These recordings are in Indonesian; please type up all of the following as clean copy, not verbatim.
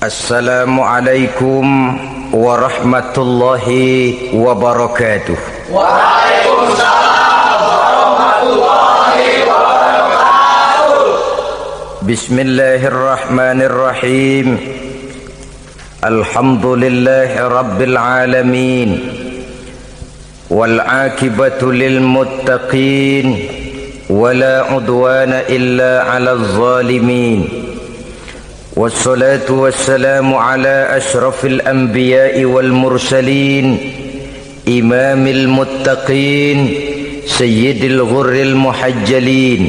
Assalamualaikum warahmatullahi wabarakatuh. Waalaikumsalam warahmatullahi wabarakatuh. Bismillahirrahmanirrahim. Alhamdulillahi rabbil alamin. Wal aqibatu lil muttaqin. Wala udwana illa 'alal zalimin. Wassalatu wassalamu ala ashrafil anbiya'i wal mursalin, imamil muttaqin, sayyidil ghurril muhajjalin,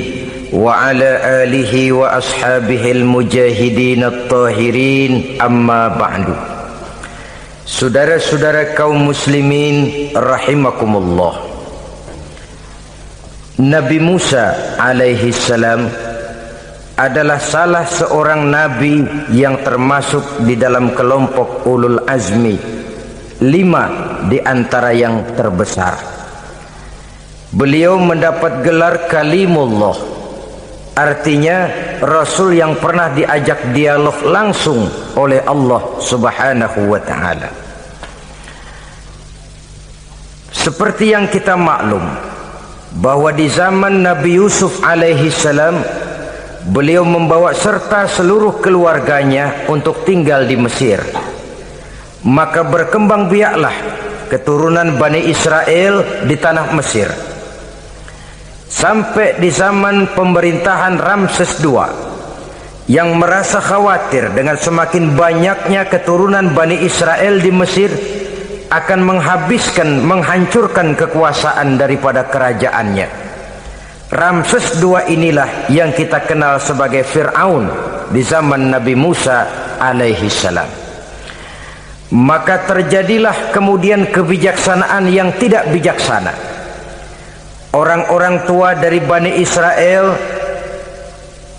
wa ala alihi wa ashabihil mujahidin at-tahirin, amma ba'du. Saudara-saudara kaum muslimin rahimakumullah. Nabi Musa alaihi salam adalah salah seorang nabi yang termasuk di dalam kelompok ulul azmi, 5 di antara yang terbesar. Beliau mendapat gelar kalimullah, artinya rasul yang pernah diajak dialog langsung oleh Allah subhanahu wa ta'ala. Seperti yang kita maklum bahwa di zaman Nabi Yusuf alaihi salam, beliau membawa serta seluruh keluarganya untuk tinggal di Mesir. Maka berkembang biaklah keturunan Bani Israel di tanah Mesir. Sampai di zaman pemerintahan Ramses II, yang merasa khawatir dengan semakin banyaknya keturunan Bani Israel di Mesir akan menghancurkan kekuasaan daripada kerajaannya. Ramses II inilah yang kita kenal sebagai Fir'aun di zaman Nabi Musa alaihi salam. Maka terjadilah kemudian kebijaksanaan yang tidak bijaksana. Orang-orang tua dari Bani Israel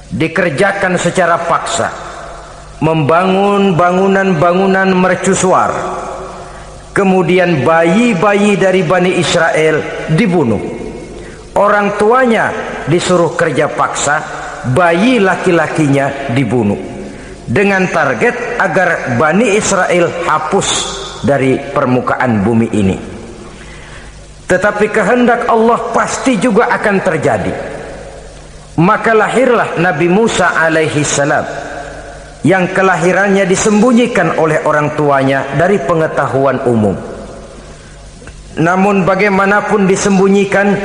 dikerjakan secara paksa, membangun bangunan-bangunan mercusuar. Kemudian bayi-bayi dari Bani Israel dibunuh. Orang tuanya disuruh kerja paksa, bayi laki-lakinya dibunuh, dengan target agar Bani Israel hapus dari permukaan bumi ini. Tetapi kehendak Allah pasti juga akan terjadi. Maka lahirlah Nabi Musa alaihi salam, yang kelahirannya disembunyikan oleh orang tuanya dari pengetahuan umum. Namun bagaimanapun disembunyikan,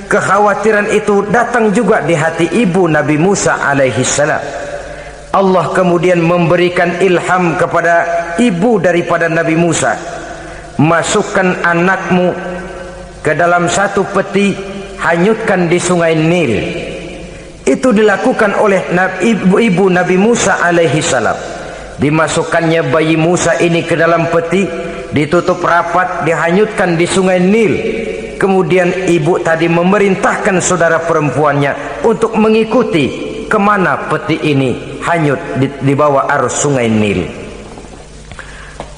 kekhawatiran itu datang juga di hati ibu Nabi Musa alaihi salam. Allah kemudian memberikan ilham kepada ibu daripada Nabi Musa, masukkan anakmu ke dalam satu peti, hanyutkan di sungai Nil. Itu dilakukan oleh ibu Nabi Musa alaihi salam. Dimasukkannya bayi Musa ini ke dalam peti, ditutup rapat, dihanyutkan di sungai Nil. Kemudian ibu tadi memerintahkan saudara perempuannya untuk mengikuti kemana peti ini hanyut di bawah arus sungai Nil.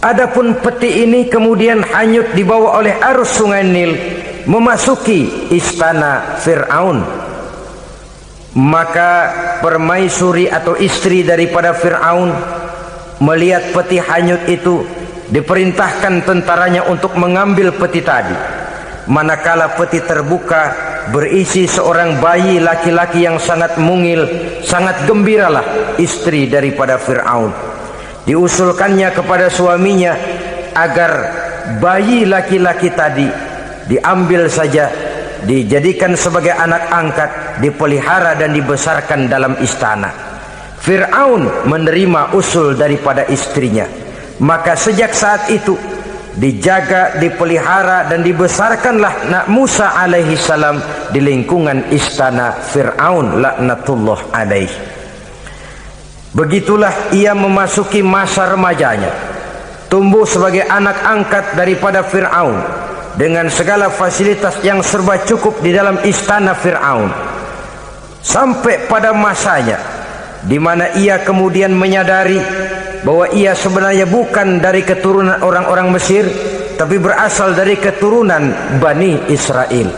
Adapun peti ini kemudian hanyut dibawa oleh arus sungai Nil memasuki istana Fir'aun. Maka permaisuri atau istri daripada Fir'aun melihat peti hanyut itu, diperintahkan tentaranya untuk mengambil peti tadi. Manakala peti terbuka, berisi seorang bayi laki-laki yang sangat mungil, sangat gembiralah istri daripada Fir'aun. Diusulkannya kepada suaminya agar bayi laki-laki tadi diambil saja, dijadikan sebagai anak angkat, dipelihara dan dibesarkan dalam istana. Fir'aun menerima usul daripada istrinya. Maka sejak saat itu dijaga, dipelihara dan dibesarkanlah Nabi Musa alaihi salam di lingkungan istana Fir'aun laknatullah alaihi. Begitulah ia memasuki masa remajanya, tumbuh sebagai anak angkat daripada Fir'aun dengan segala fasilitas yang serba cukup di dalam istana Fir'aun, sampai pada masanya di mana ia kemudian menyadari bahwa ia sebenarnya bukan dari keturunan orang-orang Mesir, tapi berasal dari keturunan Bani Israel.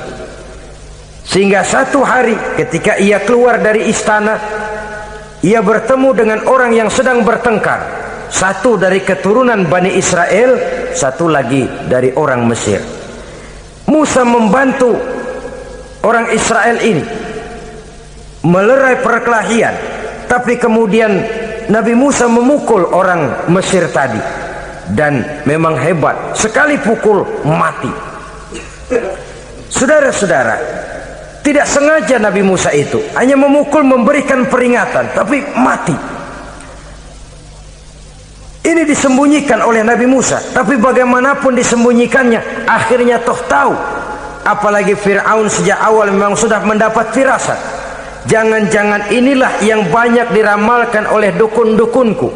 Sehingga satu hari ketika ia keluar dari istana, ia bertemu dengan orang yang sedang bertengkar. satu dari keturunan Bani Israel, satu lagi dari orang Mesir. Musa membantu orang Israel ini melerai perkelahian, tapi kemudian Nabi Musa memukul orang Mesir tadi, dan memang hebat, sekali pukul mati. Saudara-saudara, tidak sengaja Nabi Musa itu hanya memukul, memberikan peringatan, tapi mati. Ini disembunyikan oleh Nabi Musa, tapi bagaimanapun disembunyikannya, akhirnya toh tahu. Apalagi Fir'aun sejak awal memang sudah mendapat firasat. Jangan-jangan inilah yang banyak diramalkan oleh dukun-dukunku,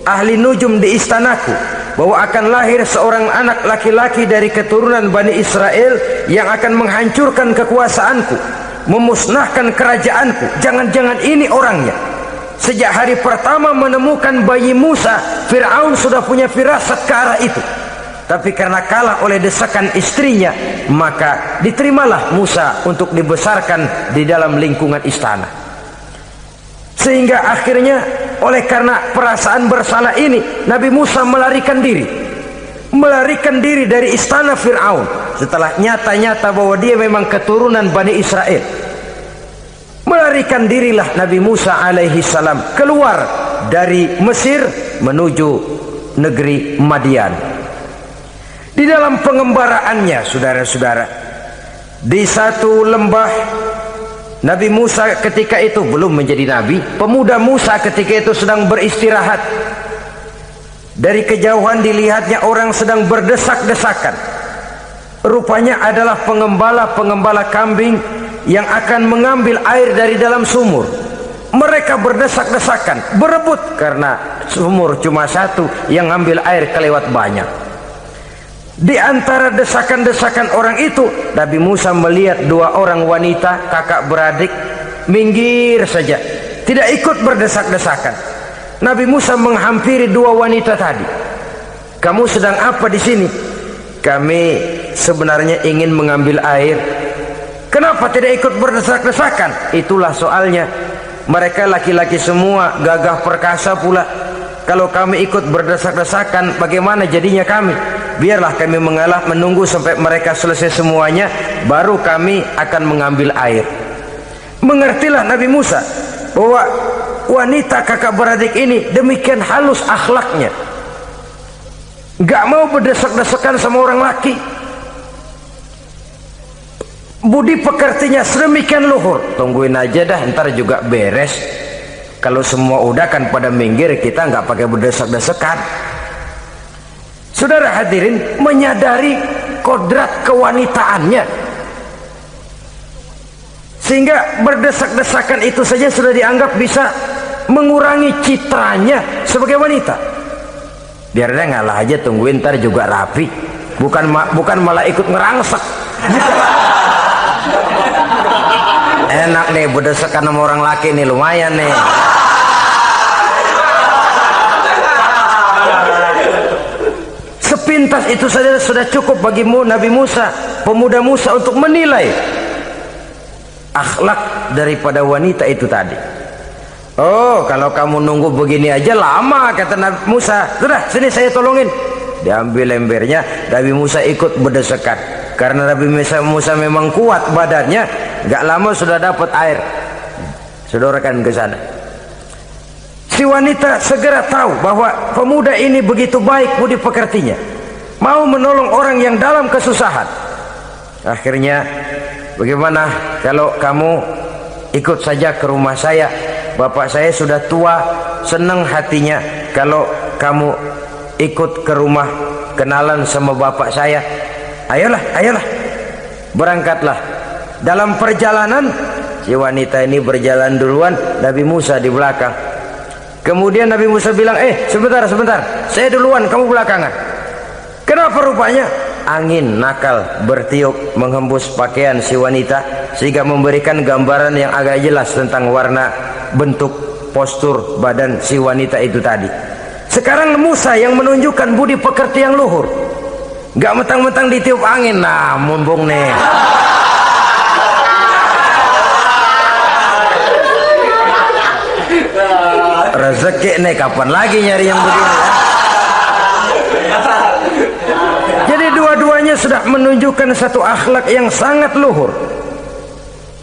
ahli nujum di istanaku, bahwa akan lahir seorang anak laki-laki dari keturunan Bani Israel yang akan menghancurkan kekuasaanku, memusnahkan kerajaanku. Jangan-jangan ini orangnya. Sejak hari pertama menemukan bayi Musa, Fir'aun sudah punya firasat ke arah itu. Tapi karena kalah oleh desakan istrinya, maka diterimalah Musa untuk dibesarkan di dalam lingkungan istana. Sehingga akhirnya oleh karena perasaan bersalah ini, Nabi Musa melarikan diri dari istana Fir'aun setelah nyata-nyata bahwa dia memang keturunan Bani Israel. Melarikan dirilah Nabi Musa alaihi salam keluar dari Mesir menuju negeri Madian. Di dalam pengembaraannya, saudara-saudara, di satu lembah, Nabi Musa ketika itu belum menjadi nabi. Pemuda Musa ketika itu sedang beristirahat. Dari kejauhan dilihatnya orang sedang berdesak-desakan. Rupanya adalah pengembala kambing yang akan mengambil air dari dalam sumur. Mereka berdesak-desakan, berebut karena sumur cuma satu, yang ambil air kelewat banyak. Di antara desakan-desakan orang itu, Nabi Musa melihat dua orang wanita kakak beradik minggir saja, tidak ikut berdesak-desakan. Nabi Musa menghampiri dua wanita tadi. Kamu sedang apa di sini? Kami sebenarnya ingin mengambil air. Kenapa tidak ikut berdesak-desakan? Itulah soalnya. Mereka laki-laki semua, gagah perkasa pula. Kalau kami ikut berdesak-desakan, bagaimana jadinya kami? Biarlah kami mengalah, menunggu sampai mereka selesai semuanya, baru kami akan mengambil air. Mengertilah Nabi Musa bahwa wanita kakak beradik ini demikian halus akhlaknya, gak mau berdesak-desakan sama orang laki. Budi pekertinya sedemikian luhur. Tungguin aja dah, ntar juga beres. Kalau semua udah kan pada minggir, kita nggak pakai berdesak-desakan. Saudara hadirin, menyadari kodrat kewanitaannya, sehingga berdesak-desakan itu saja sudah dianggap bisa mengurangi citranya sebagai wanita. Biar dia ngalah aja, tungguin ntar juga rapi. Bukan malah ikut ngerangsek. Enak nih berdesakan sama orang laki nih, lumayan nih. Sepintas itu saja sudah cukup bagi Nabi Musa, pemuda Musa, untuk menilai akhlak daripada wanita itu tadi. Oh, kalau kamu nunggu begini aja lama, kata Nabi Musa. Sudah, sini saya tolongin. Diambil embernya, Nabi Musa ikut berdesakan. Karena Nabi Musa memang kuat badannya, gak lama sudah dapat air. Sodorkan ke sana. Si wanita segera tahu bahwa pemuda ini begitu baik budi pekertinya, mau menolong orang yang dalam kesusahan. Akhirnya, bagaimana kalau kamu ikut saja ke rumah saya? Bapak saya sudah tua, senang hatinya kalau kamu ikut ke rumah, kenalan sama bapak saya. Ayolah, berangkatlah. Dalam perjalanan, si wanita ini berjalan duluan, Nabi Musa di belakang. Kemudian Nabi Musa bilang, sebentar, saya duluan, kamu belakangan. Kenapa? Rupanya angin nakal bertiup menghembus pakaian si wanita, sehingga memberikan gambaran yang agak jelas tentang warna, bentuk, postur badan si wanita itu tadi. Sekarang Musa yang menunjukkan budi pekerti yang luhur, gak mentang-mentang ditiup angin. Nah, mumpung nih, rezeki nih, kapan lagi nyari yang begini ya? Jadi dua-duanya sudah menunjukkan satu akhlak yang sangat luhur.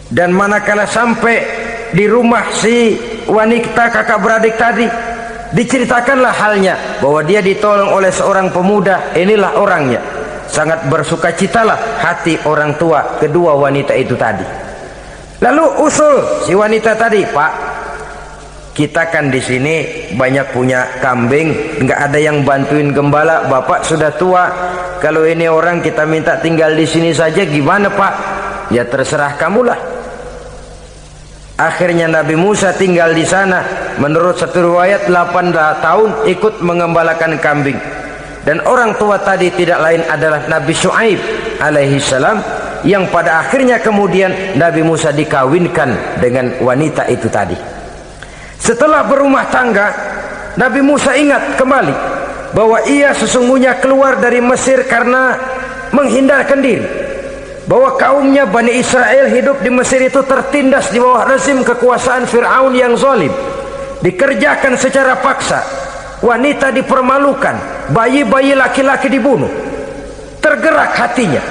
Dan manakala sampai di rumah si wanita kakak beradik tadi, diceritakanlah halnya bahwa dia ditolong oleh seorang pemuda. Inilah orangnya. Sangat bersukacitalah hati orang tua kedua wanita itu tadi. Lalu usul si wanita tadi, Pak, kita kan di sini banyak punya kambing, nggak ada yang bantuin gembala. Bapak sudah tua. Kalau ini orang kita minta tinggal di sini saja, gimana Pak? Ya terserah kamulah. Akhirnya Nabi Musa tinggal di sana. Menurut satu riwayat 8 tahun ikut mengembalakan kambing. Dan orang tua tadi tidak lain adalah Nabi Syuaib alaihi salam, yang pada akhirnya kemudian Nabi Musa dikawinkan dengan wanita itu tadi. Setelah berumah tangga, Nabi Musa ingat kembali bahwa ia sesungguhnya keluar dari Mesir karena menghindarkan diri, bahwa kaumnya Bani Israel hidup di Mesir itu tertindas di bawah rezim kekuasaan Fir'aun yang zalim, dikerjakan secara paksa, wanita dipermalukan, bayi-bayi laki-laki dibunuh. Tergerak hatinya.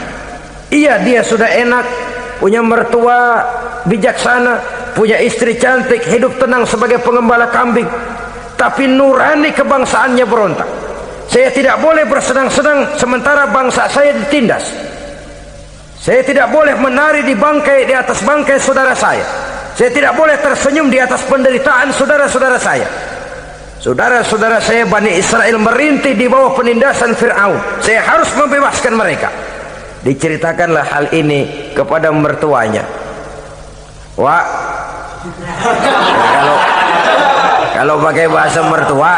Dia sudah enak, punya mertua bijaksana, punya istri cantik, hidup tenang sebagai pengembala kambing, tapi nurani kebangsaannya berontak. Saya tidak boleh bersenang-senang sementara bangsa saya ditindas. Saya tidak boleh menari di atas bangkai saudara saya. Saya tidak boleh tersenyum di atas penderitaan saudara-saudara saya. Saudara-saudara saya Bani Israel merintih di bawah penindasan Fir'aun. Saya harus membebaskan mereka. Diceritakanlah hal ini kepada mertuanya. Wah, kalau pakai bahasa mertua,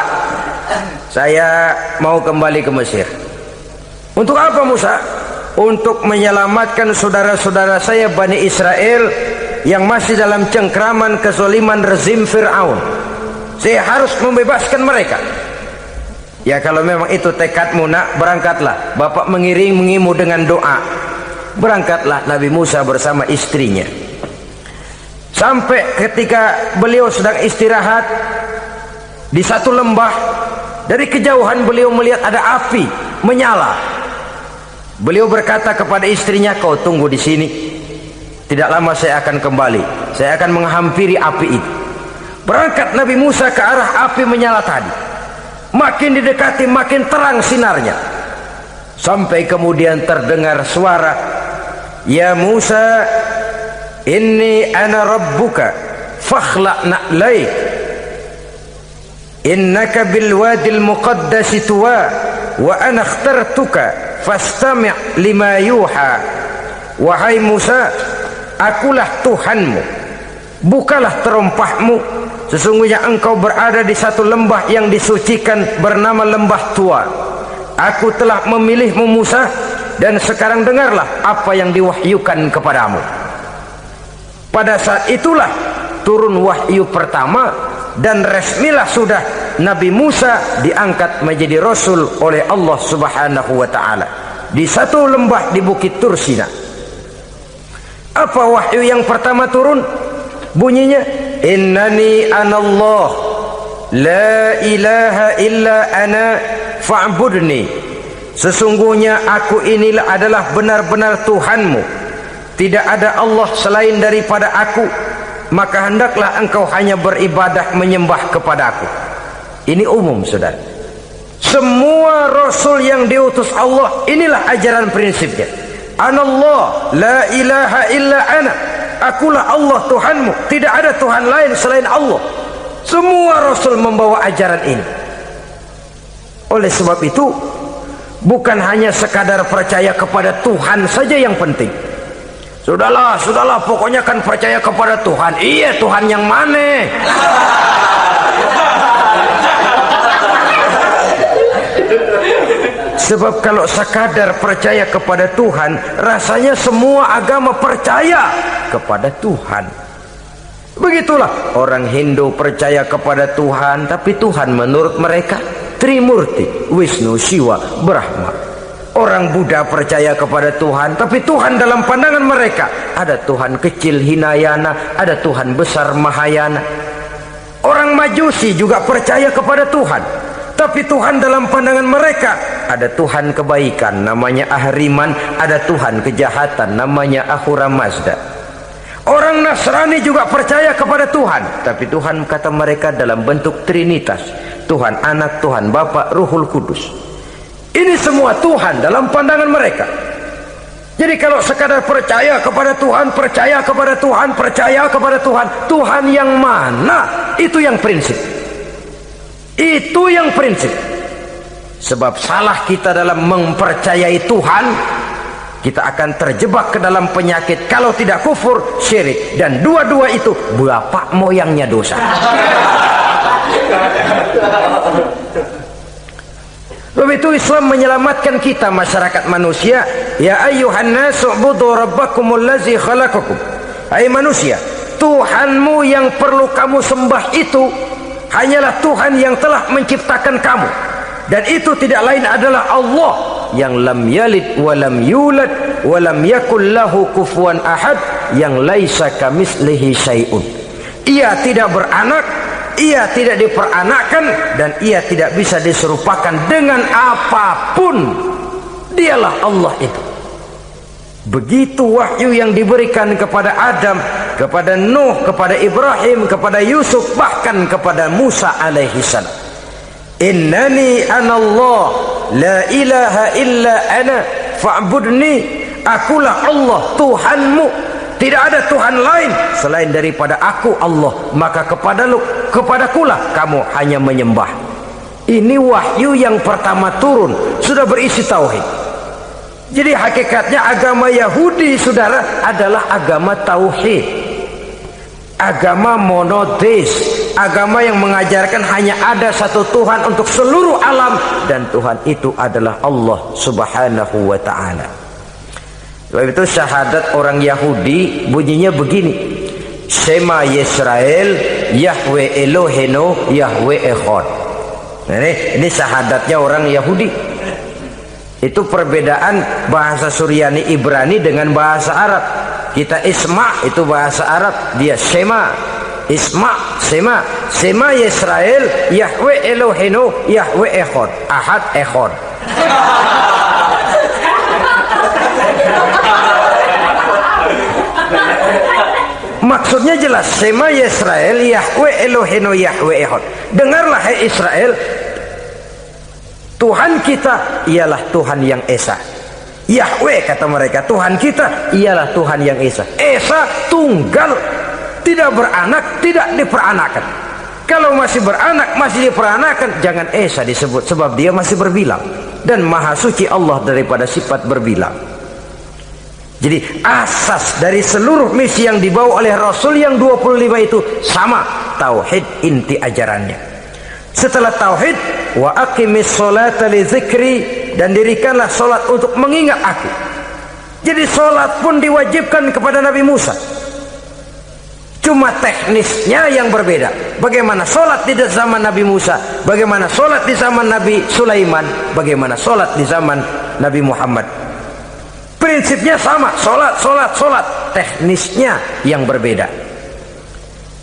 saya mau kembali ke Mesir. Untuk apa Musa? Untuk menyelamatkan saudara-saudara saya Bani Israel yang masih dalam cengkraman kezaliman rezim Fir'aun. Saya harus membebaskan mereka. Ya kalau memang itu tekadmu nak, berangkatlah. Bapak mengiringimu dengan doa. Berangkatlah Nabi Musa bersama istrinya. Sampai ketika beliau sedang istirahat di satu lembah, dari kejauhan beliau melihat ada api menyala. Beliau berkata kepada istrinya, kau tunggu di sini. Tidak lama saya akan kembali. Saya akan menghampiri api itu. Berangkat Nabi Musa ke arah api menyala tadi. Makin didekati makin terang sinarnya. Sampai kemudian terdengar suara, ya Musa, inni ana rabbuka fakhla' na'laik. Innaka bil wadil muqaddasi tuwa wa ana ikhtartuka fastami' lima yuha. Wahai Musa, akulah Tuhanmu, bukalah terompahmu. Sesungguhnya engkau berada di satu lembah yang disucikan bernama lembah tua. Aku telah memilihmu Musa, dan sekarang dengarlah apa yang diwahyukan kepadamu. Pada saat itulah turun wahyu pertama, dan resmilah sudah Nabi Musa diangkat menjadi Rasul oleh Allah Subhanahu wa ta'ala di satu lembah di Bukit Tursina. Apa wahyu yang pertama turun? Bunyinya, innani anallah la ilaha illa ana fa'budni. Sesungguhnya aku inilah adalah benar-benar Tuhanmu, tidak ada Allah selain daripada aku, maka hendaklah engkau hanya beribadah menyembah kepada aku. Ini umum saudara. Semua Rasul yang diutus Allah, inilah ajaran prinsipnya. Anallah la ilaha illa ana, akulah Allah Tuhanmu, tidak ada Tuhan lain selain Allah. Semua Rasul membawa ajaran ini. Oleh sebab itu, bukan hanya sekadar percaya kepada Tuhan saja yang penting. Sudahlah, pokoknya kan percaya kepada Tuhan. Iya, Tuhan yang mana? Sebab kalau sekadar percaya kepada Tuhan, rasanya semua agama percaya kepada Tuhan. Begitulah orang Hindu percaya kepada Tuhan, tapi Tuhan menurut mereka Trimurti, Wisnu, Shiva, Brahma. Orang Buddha percaya kepada Tuhan, tapi Tuhan dalam pandangan mereka ada Tuhan kecil Hinayana, ada Tuhan besar Mahayana. Orang Majusi juga percaya kepada Tuhan, tapi Tuhan dalam pandangan mereka ada Tuhan kebaikan namanya Ahriman, ada Tuhan kejahatan namanya Ahura Mazda. Orang Nasrani juga percaya kepada Tuhan, tapi Tuhan kata mereka dalam bentuk Trinitas, Tuhan Anak, Tuhan Bapa, Ruhul Kudus. Ini semua Tuhan dalam pandangan mereka. Jadi kalau sekadar percaya kepada Tuhan, percaya kepada Tuhan, percaya kepada Tuhan, Tuhan yang mana? Itu yang prinsip. Itu yang prinsip. Sebab salah kita dalam mempercayai Tuhan, kita akan terjebak ke dalam penyakit kalau tidak kufur, syirik, dan dua-dua itu bapak moyangnya dosa. Sebab itu Islam menyelamatkan kita masyarakat manusia. Ya ayyuhan nasu ubudu rabbakumul ladzi khalaqakum. Hai manusia, Tuhanmu yang perlu kamu sembah itu hanyalah Tuhan yang telah menciptakan kamu. Dan itu tidak lain adalah Allah yang lam yalid wa lam yulad wa lam yakul lahu kufuwan ahad, yang laisa kamitslihi syai'un. Ia tidak beranak, ia tidak diperanakkan, dan ia tidak bisa diserupakan dengan apapun. Dialah Allah itu. Begitu wahyu yang diberikan kepada Adam, kepada Nuh, kepada Ibrahim, kepada Yusuf, bahkan kepada Musa alaihi salam. Innani anallah la ilaha illa ana fa'budni. Akulah Allah Tuhanmu, tidak ada Tuhan lain selain daripada aku Allah, maka kepadakulah kamu hanya menyembah. Ini wahyu yang pertama turun, sudah berisi tauhid. Jadi hakikatnya agama Yahudi, saudara, adalah agama tauhid, agama monoteis, agama yang mengajarkan hanya ada satu Tuhan untuk seluruh alam, dan Tuhan itu adalah Allah subhanahu wa ta'ala. Sebab itu syahadat orang Yahudi bunyinya begini: Shema Yisrael Yahweh Elohenu Yahweh Echad. Ini syahadatnya orang Yahudi. Itu perbedaan bahasa Suryani Ibrani dengan bahasa Arab. Kita Isma itu bahasa Arab, dia Shema. Isma, Shema. Shema Yisrael Yahweh Elohenu Yahweh Echad. Ahad Echad. Maksudnya jelas, Shema Yisrael Yahweh Elohenu Yahweh Echad. Dengarlah hai Israel, Tuhan kita ialah Tuhan yang Esa. Yahweh kata mereka, Tuhan kita ialah Tuhan yang Esa. Esa tunggal, tidak beranak, tidak diperanakan. Kalau masih beranak, masih diperanakan, jangan Esa disebut, sebab dia masih berbilang, dan maha suci Allah daripada sifat berbilang. Jadi asas dari seluruh misi yang dibawa oleh Rasul yang 25 itu sama, tauhid inti ajarannya. Setelah tauhid, wa aqimis sholata li dzikri, dan dirikanlah solat untuk mengingat aku. Jadi solat pun diwajibkan kepada Nabi Musa. Cuma teknisnya yang berbeda. Bagaimana solat di zaman Nabi Musa, bagaimana solat di zaman Nabi Sulaiman, bagaimana solat di zaman Nabi Muhammad. Prinsipnya sama, solat, teknisnya yang berbeda.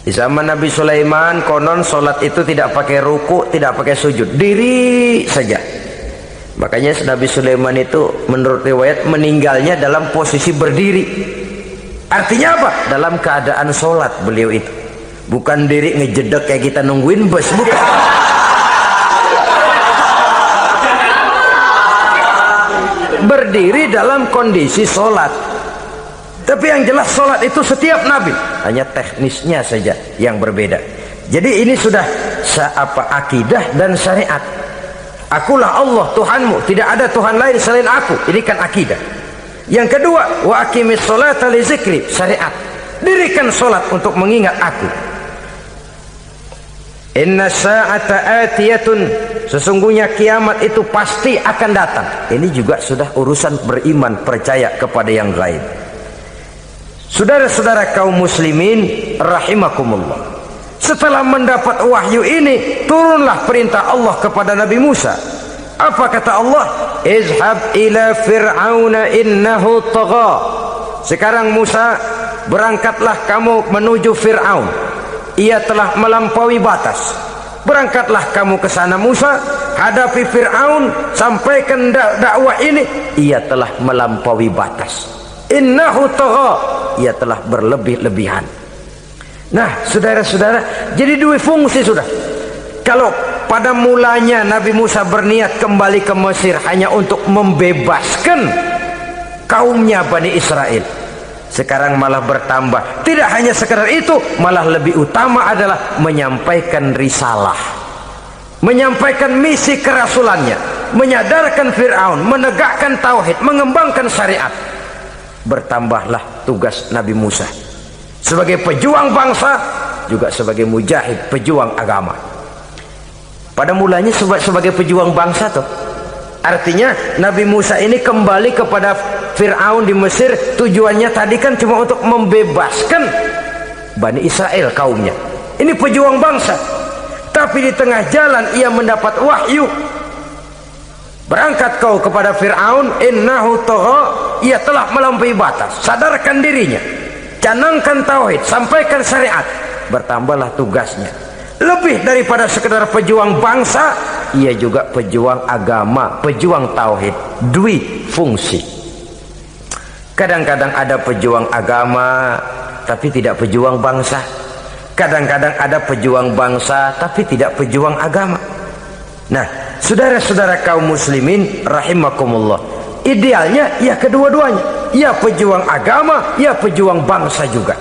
Di zaman Nabi Sulaiman konon solat itu tidak pakai ruku, tidak pakai sujud, diri saja. Makanya Nabi Sulaiman itu menurut riwayat meninggalnya dalam posisi berdiri. Artinya apa? Dalam keadaan solat beliau itu. Bukan diri ngejedek kayak kita nungguin bus, bukan. Berdiri dalam kondisi solat. Tapi yang jelas solat itu setiap Nabi, hanya teknisnya saja yang berbeda. Jadi ini sudah akidah dan syariat. Akulah Allah Tuhanmu, tidak ada Tuhan lain selain aku. Ini kan akidah. Yang kedua, wa aqimis sholata li dzikri, syariat. Dirikan solat untuk mengingat aku. Inna sa'ata atiyatun, sesungguhnya kiamat itu pasti akan datang. Ini juga sudah urusan beriman, percaya kepada yang gaib. Saudara-saudara kaum muslimin rahimakumullah, setelah mendapat wahyu ini, turunlah perintah Allah kepada Nabi Musa. Apa kata Allah? Izhab ila fir'auna innahu tagha. Sekarang Musa, berangkatlah kamu menuju Fir'aun. Ia telah melampaui batas. Berangkatlah kamu ke sana Musa, hadapi Fir'aun, sampaikan dakwah ini, ia telah melampaui batas. Innahu tagha, ia telah berlebih-lebihan. Nah, saudara-saudara, jadi dua fungsi sudah. Kalau pada mulanya Nabi Musa berniat kembali ke Mesir hanya untuk membebaskan kaumnya Bani Israel, sekarang malah bertambah. Tidak hanya sekedar itu, malah lebih utama adalah menyampaikan risalah, menyampaikan misi kerasulannya, menyadarkan Fir'aun, menegakkan tauhid, mengembangkan syariat. Bertambahlah tugas Nabi Musa sebagai pejuang bangsa, juga sebagai mujahid, pejuang agama. Pada mulanya sebagai pejuang bangsa tuh, artinya Nabi Musa ini kembali kepada Fir'aun di Mesir, tujuannya tadi kan cuma untuk membebaskan Bani Israel, kaumnya. Ini pejuang bangsa. Tapi di tengah jalan ia mendapat wahyu, berangkat kau kepada Fir'aun, innahu tagha, ia telah melampaui batas. Sadarkan dirinya, canangkan tauhid, sampaikan syariat. Bertambahlah tugasnya. Lebih daripada sekedar pejuang bangsa, ia juga pejuang agama, pejuang tauhid. Dua fungsi. Kadang-kadang ada pejuang agama tapi tidak pejuang bangsa. Kadang-kadang ada pejuang bangsa tapi tidak pejuang agama. Nah, saudara-saudara kaum muslimin rahimakumullah, idealnya ya kedua-duanya. Ya pejuang agama, ya pejuang bangsa juga.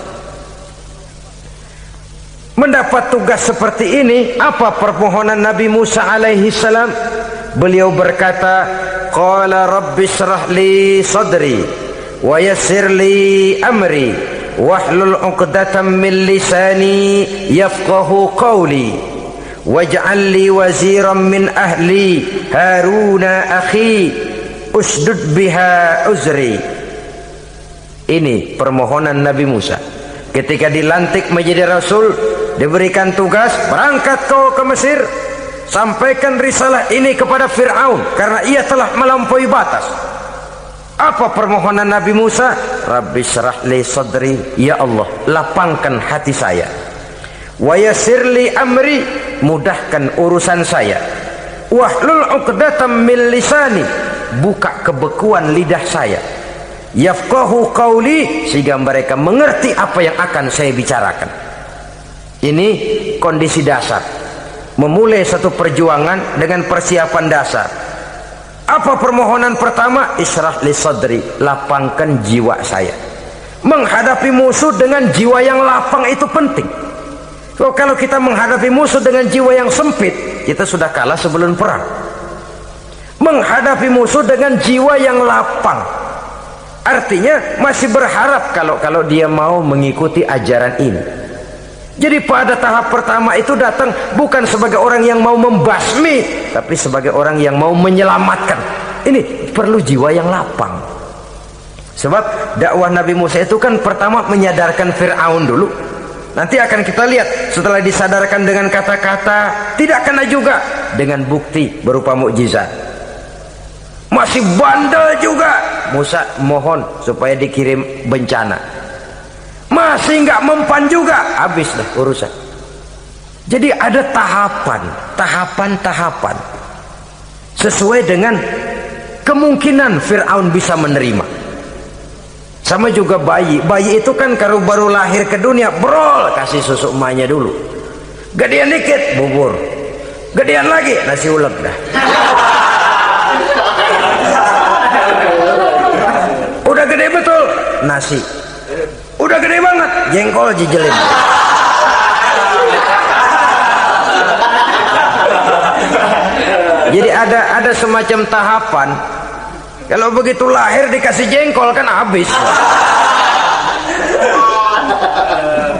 Mendapat tugas seperti ini, apa permohonan Nabi Musa alaihi salam? Beliau berkata, qala rabbi shrah li sadri wa yassir li amri wahlul 'uqdatam min lisani yafqahu qawli waj'al li waziran min ahli Haruna akhi usdud biha uzri. Ini permohonan Nabi Musa ketika dilantik menjadi rasul. Diberikan tugas, berangkat kau ke Mesir, sampaikan risalah ini kepada Fir'aun karena ia telah melampaui batas. Apa permohonan Nabi Musa? Rabbi syrah li sadri, ya Allah lapangkan hati saya. Wa yassir li amri, mudahkan urusan saya. Wahlul 'uqdatam min lisani, buka kebekuan lidah saya. Yafqahu qawli, sehingga mereka mengerti apa yang akan saya bicarakan. Ini kondisi dasar, memulai satu perjuangan dengan persiapan dasar. Apa permohonan pertama? Isyrah li sadri, lapangkan jiwa saya. Menghadapi musuh dengan jiwa yang lapang itu penting. So, kalau kita menghadapi musuh dengan jiwa yang sempit, kita sudah kalah sebelum perang. Menghadapi musuh dengan jiwa yang lapang, artinya masih berharap kalau dia mau mengikuti ajaran ini. Jadi pada tahap pertama itu datang bukan sebagai orang yang mau membasmi, tapi sebagai orang yang mau menyelamatkan. Ini perlu jiwa yang lapang. Sebab dakwah Nabi Musa itu kan pertama menyadarkan Fir'aun dulu. Nanti akan kita lihat setelah disadarkan dengan kata-kata, tidak kena juga dengan bukti berupa mukjizat. Masih bandel juga. Musa mohon supaya dikirim bencana. Masih nggak mempan juga, habis dah urusan. Jadi ada tahapan sesuai dengan kemungkinan Fir'aun bisa menerima. Sama juga bayi itu kan kalau baru lahir ke dunia, brol kasih susu emaknya dulu, gedean dikit bubur, gedean lagi nasi ulek dah. Udah gede betul nasi, udah gede banget jengkol jijelin. Jadi ada semacam tahapan. Kalau begitu lahir dikasih jengkol kan habis.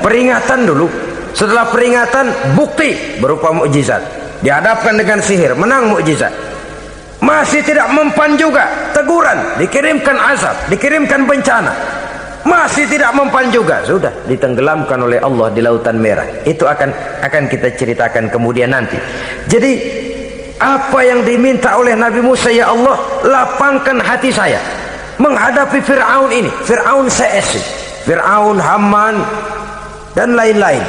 Peringatan dulu. Setelah peringatan, bukti berupa mukjizat. Dihadapkan dengan sihir, menang mukjizat. Masih tidak mempan juga, teguran, dikirimkan azab, dikirimkan bencana. Masih tidak mempan juga, sudah ditenggelamkan oleh Allah di Lautan Merah. Itu akan kita ceritakan kemudian nanti. Jadi apa yang diminta oleh Nabi Musa, ya Allah lapangkan hati saya menghadapi Fir'aun ini, Fir'aun CS, Fir'aun, Haman dan lain-lain.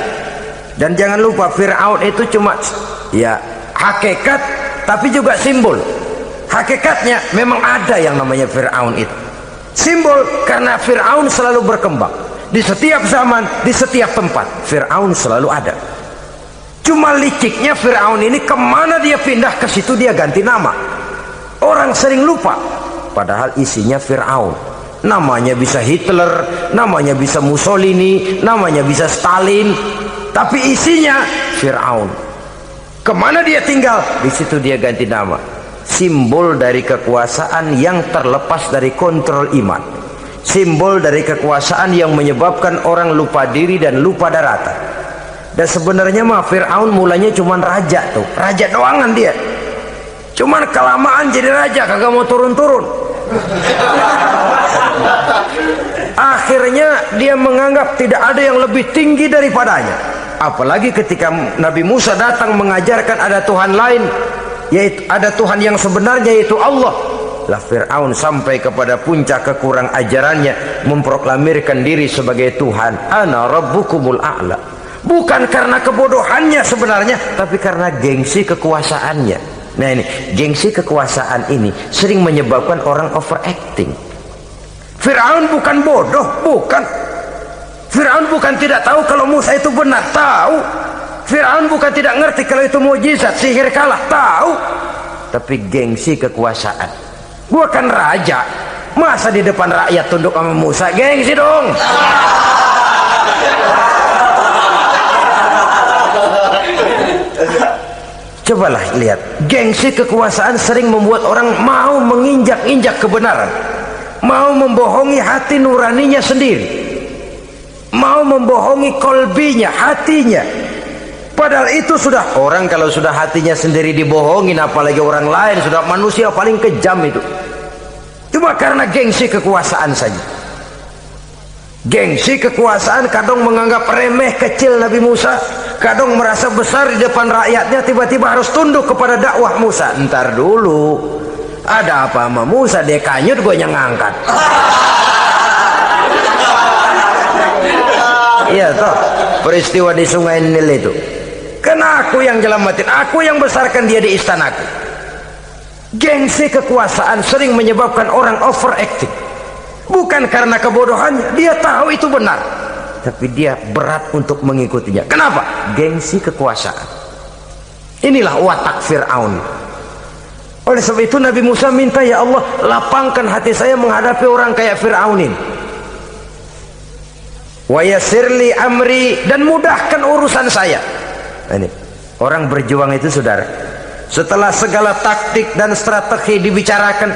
Dan jangan lupa Fir'aun itu cuma ya hakikat tapi juga simbol. Hakikatnya memang ada yang namanya Fir'aun itu. Simbol karena Fir'aun selalu berkembang. Di setiap zaman, di setiap tempat, Fir'aun selalu ada. Cuma liciknya Fir'aun ini kemana dia pindah, ke situ dia ganti nama. Orang sering lupa, padahal isinya Fir'aun. Namanya bisa Hitler, namanya bisa Mussolini, namanya bisa Stalin, tapi isinya Fir'aun. Kemana dia tinggal, di situ dia ganti nama. Simbol dari kekuasaan yang terlepas dari kontrol iman. Simbol dari kekuasaan yang menyebabkan orang lupa diri dan lupa daratan. Dan sebenarnya mah Fir'aun mulanya cuman raja tuh, raja doangan dia. Cuman kelamaan jadi raja, kagak mau turun-turun. Akhirnya dia menganggap tidak ada yang lebih tinggi daripadanya. Apalagi ketika Nabi Musa datang mengajarkan ada Tuhan lain, yaitu ada Tuhan yang sebenarnya, yaitu Allah. Lah Fir'aun sampai kepada puncak kekurang ajarannya, memproklamirkan diri sebagai Tuhan. Ana rabbukumul a'la. Bukan karena kebodohannya sebenarnya, tapi karena gengsi kekuasaannya. Nah ini, gengsi kekuasaan ini sering menyebabkan orang overacting. Fir'aun bukan bodoh, bukan. Fir'aun bukan tidak tahu kalau Musa itu benar, tahu. Fir'aun bukan tidak ngerti kalau itu mukjizat, sihir kalah, tahu. Tapi gengsi kekuasaan. Gua kan raja, masa di depan rakyat tunduk sama Musa? Gengsi dong. Cobalah lihat, gengsi kekuasaan sering membuat orang mau menginjak-injak kebenaran, mau membohongi hati nuraninya sendiri, mau membohongi kolbinya, hatinya. Padahal itu sudah, orang kalau sudah hatinya sendiri dibohongin, apalagi orang lain, sudah manusia paling kejam itu. Cuma karena gengsi kekuasaan saja. Gengsi kekuasaan kadang menganggap remeh kecil Nabi Musa, kadang merasa besar di depan rakyatnya, tiba-tiba harus tunduk kepada dakwah Musa. Ntar dulu, ada apa sama Musa? Dia kanyut, gue yang ngangkat. Iya toh, peristiwa di Sungai Nil itu. Karena aku yang nyelamatin, aku yang besarkan dia di istanaku. Gengsi kekuasaan sering menyebabkan orang overacting. Bukan karena kebodohannya, dia tahu itu benar, tapi dia berat untuk mengikutinya. Kenapa? Gengsi kekuasaan. Inilah watak Fir'aun. Oleh sebab itu Nabi Musa minta, ya Allah, lapangkan hati saya menghadapi orang kayak Fir'aun ini. Wa yassirli amri, dan mudahkan urusan saya. Ini orang berjuang itu, saudara, setelah segala taktik dan strategi dibicarakan,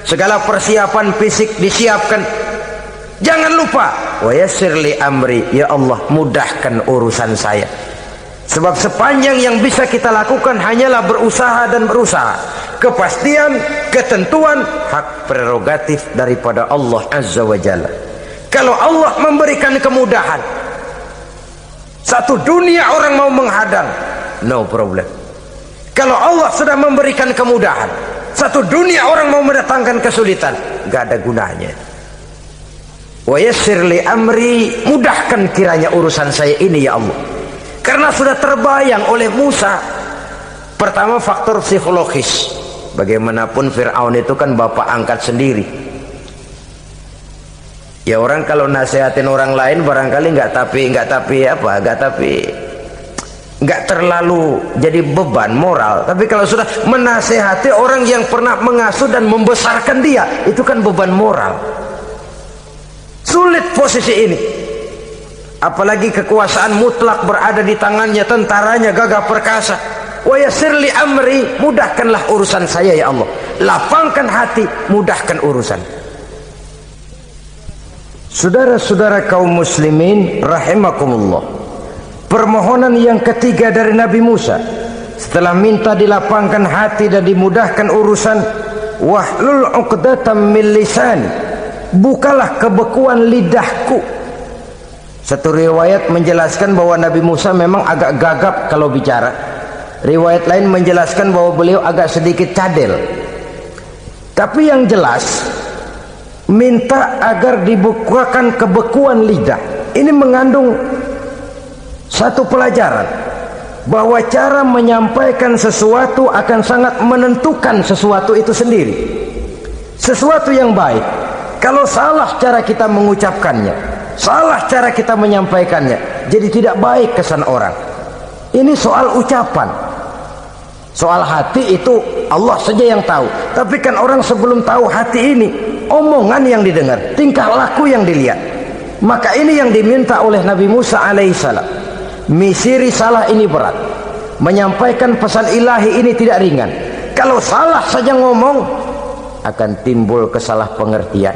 segala persiapan fisik disiapkan, jangan lupa wa yassirli amri, ya Allah, mudahkan urusan saya. Sebab sepanjang yang bisa kita lakukan hanyalah berusaha dan berusaha. Kepastian, ketentuan, hak prerogatif daripada Allah Azza wa Jalla. Kalau Allah memberikan kemudahan, satu dunia orang mau menghadang, no problem. Kalau Allah sudah memberikan kemudahan, satu dunia orang mau mendatangkan kesulitan, gak ada gunanya. Wa yassirli amri, mudahkan kiranya urusan saya ini ya Allah. Karena sudah terbayang oleh Musa. Pertama, faktor psikologis. Bagaimanapun Fir'aun itu kan bapak angkat sendiri. Ya orang kalau nasihatin orang lain barangkali nggak terlalu jadi beban moral. Tapi kalau sudah menasehati orang yang pernah mengasuh dan membesarkan dia, itu kan beban moral. Sulit posisi ini, apalagi kekuasaan mutlak berada di tangannya, tentaranya gagah perkasa. Wa yassirli amri, mudahkanlah urusan saya ya Allah. Lapangkan hati, mudahkan urusan. Saudara-saudara kaum muslimin rahimakumullah, permohonan yang ketiga dari Nabi Musa setelah minta dilapangkan hati dan dimudahkan urusan, wahlul 'uqdatam min lisani, bukalah kebekuan lidahku. Satu riwayat menjelaskan bahwa Nabi Musa memang agak gagap kalau bicara. Riwayat lain menjelaskan bahwa beliau agak sedikit cadel. Tapi yang jelas, minta agar dibukakan kebekuan lidah. Ini mengandung satu pelajaran. bahwa cara menyampaikan sesuatu akan sangat menentukan sesuatu itu sendiri. Sesuatu yang baik, kalau salah cara kita mengucapkannya, salah cara kita menyampaikannya, jadi tidak baik kesan orang. Ini soal ucapan. Soal hati itu Allah saja yang tahu. Tapi kan orang sebelum tahu hati ini, omongan yang didengar, tingkah laku yang dilihat. Maka ini yang diminta oleh Nabi Musa alaihissalam. Misi risalah ini berat. Menyampaikan pesan ilahi ini tidak ringan. Kalau salah saja ngomong, akan timbul kesalahpengertian.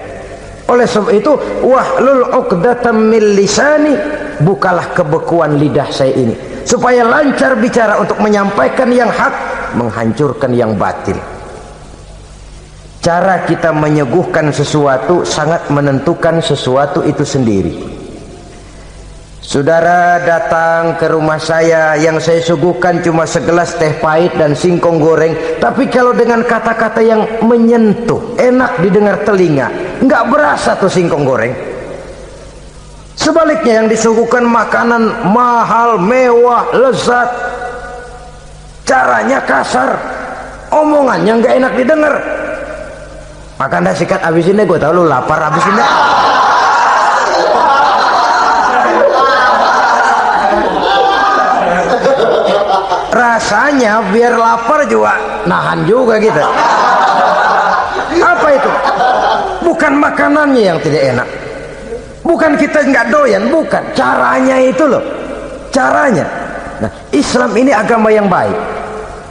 Oleh sebab itu, wahlul 'uqdatam min lisani, bukalah kebekuan lidah saya ini, supaya lancar bicara untuk menyampaikan yang hak, menghancurkan yang batil. Cara kita menyuguhkan sesuatu sangat menentukan sesuatu itu sendiri. Saudara datang ke rumah saya, yang saya suguhkan cuma segelas teh pahit dan singkong goreng, tapi kalau dengan kata-kata yang menyentuh, enak didengar telinga, nggak berasa tuh singkong goreng. Sebaliknya yang disuguhkan makanan mahal, mewah, lezat, caranya kasar, omongannya nggak enak didengar. Makan dah sikat abisin deh, gue tau lu lapar, abisin deh. Rasanya biar lapar juga nahan juga gitu. Apa itu? Bukan makanannya yang tidak enak, bukan kita nggak doyan, bukan, caranya itu loh, caranya. Nah, Islam ini agama yang baik.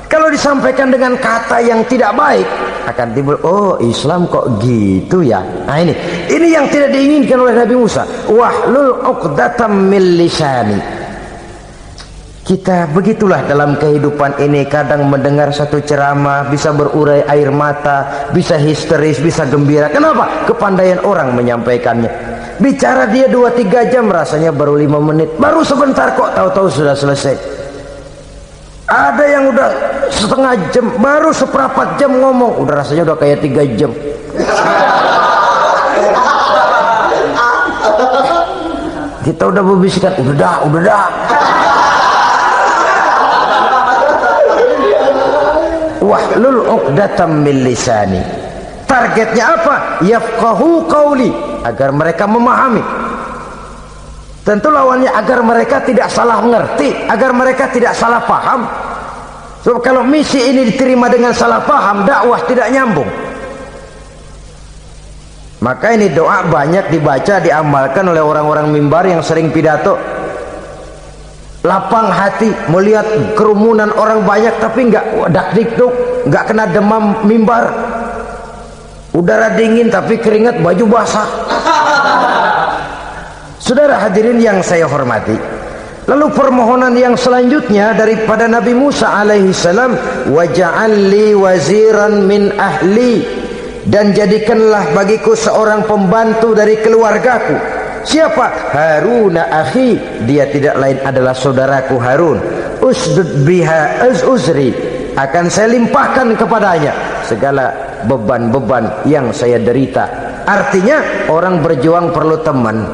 Kalau disampaikan dengan kata yang tidak baik, akan timbul, oh Islam kok gitu ya. Nah ini yang tidak diinginkan oleh Nabi Musa. Wahlul 'uqdatam min lisani. Kita begitulah dalam kehidupan ini, kadang mendengar satu ceramah bisa berurai air mata, bisa histeris, bisa gembira. Kenapa? Kepandaian orang menyampaikannya. Bicara dia 2-3 jam, rasanya baru 5 menit, baru sebentar kok tahu-tahu sudah selesai. Ada yang udah setengah jam, baru seperempat jam ngomong, udah rasanya udah kayak 3 jam. Kita udah berbisikkan, udah dah. Wahlul 'uqdatam min lisani. Targetnya apa? Yafqahu qauli, agar mereka memahami. Tentu lawannya agar mereka tidak salah mengerti, agar mereka tidak salah paham. Sebab kalau misi ini diterima dengan salah paham, dakwah tidak nyambung. Maka ini doa banyak dibaca, diamalkan oleh orang-orang mimbar yang sering pidato. Lapang hati melihat kerumunan orang banyak, tapi nggak dak-dikduk, nggak kena demam mimbar. Udara dingin tapi keringat, baju basah. Saudara hadirin yang saya hormati, lalu permohonan yang selanjutnya daripada Nabi Musa alaihissalam, waj'al li waziran min ahli, dan jadikanlah bagiku seorang pembantu dari keluargaku. Siapa? Haruna akhi, dia tidak lain adalah saudaraku Harun. Usdud biha uzri, akan saya limpahkan kepadanya segala beban-beban yang saya derita. Artinya orang berjuang perlu teman,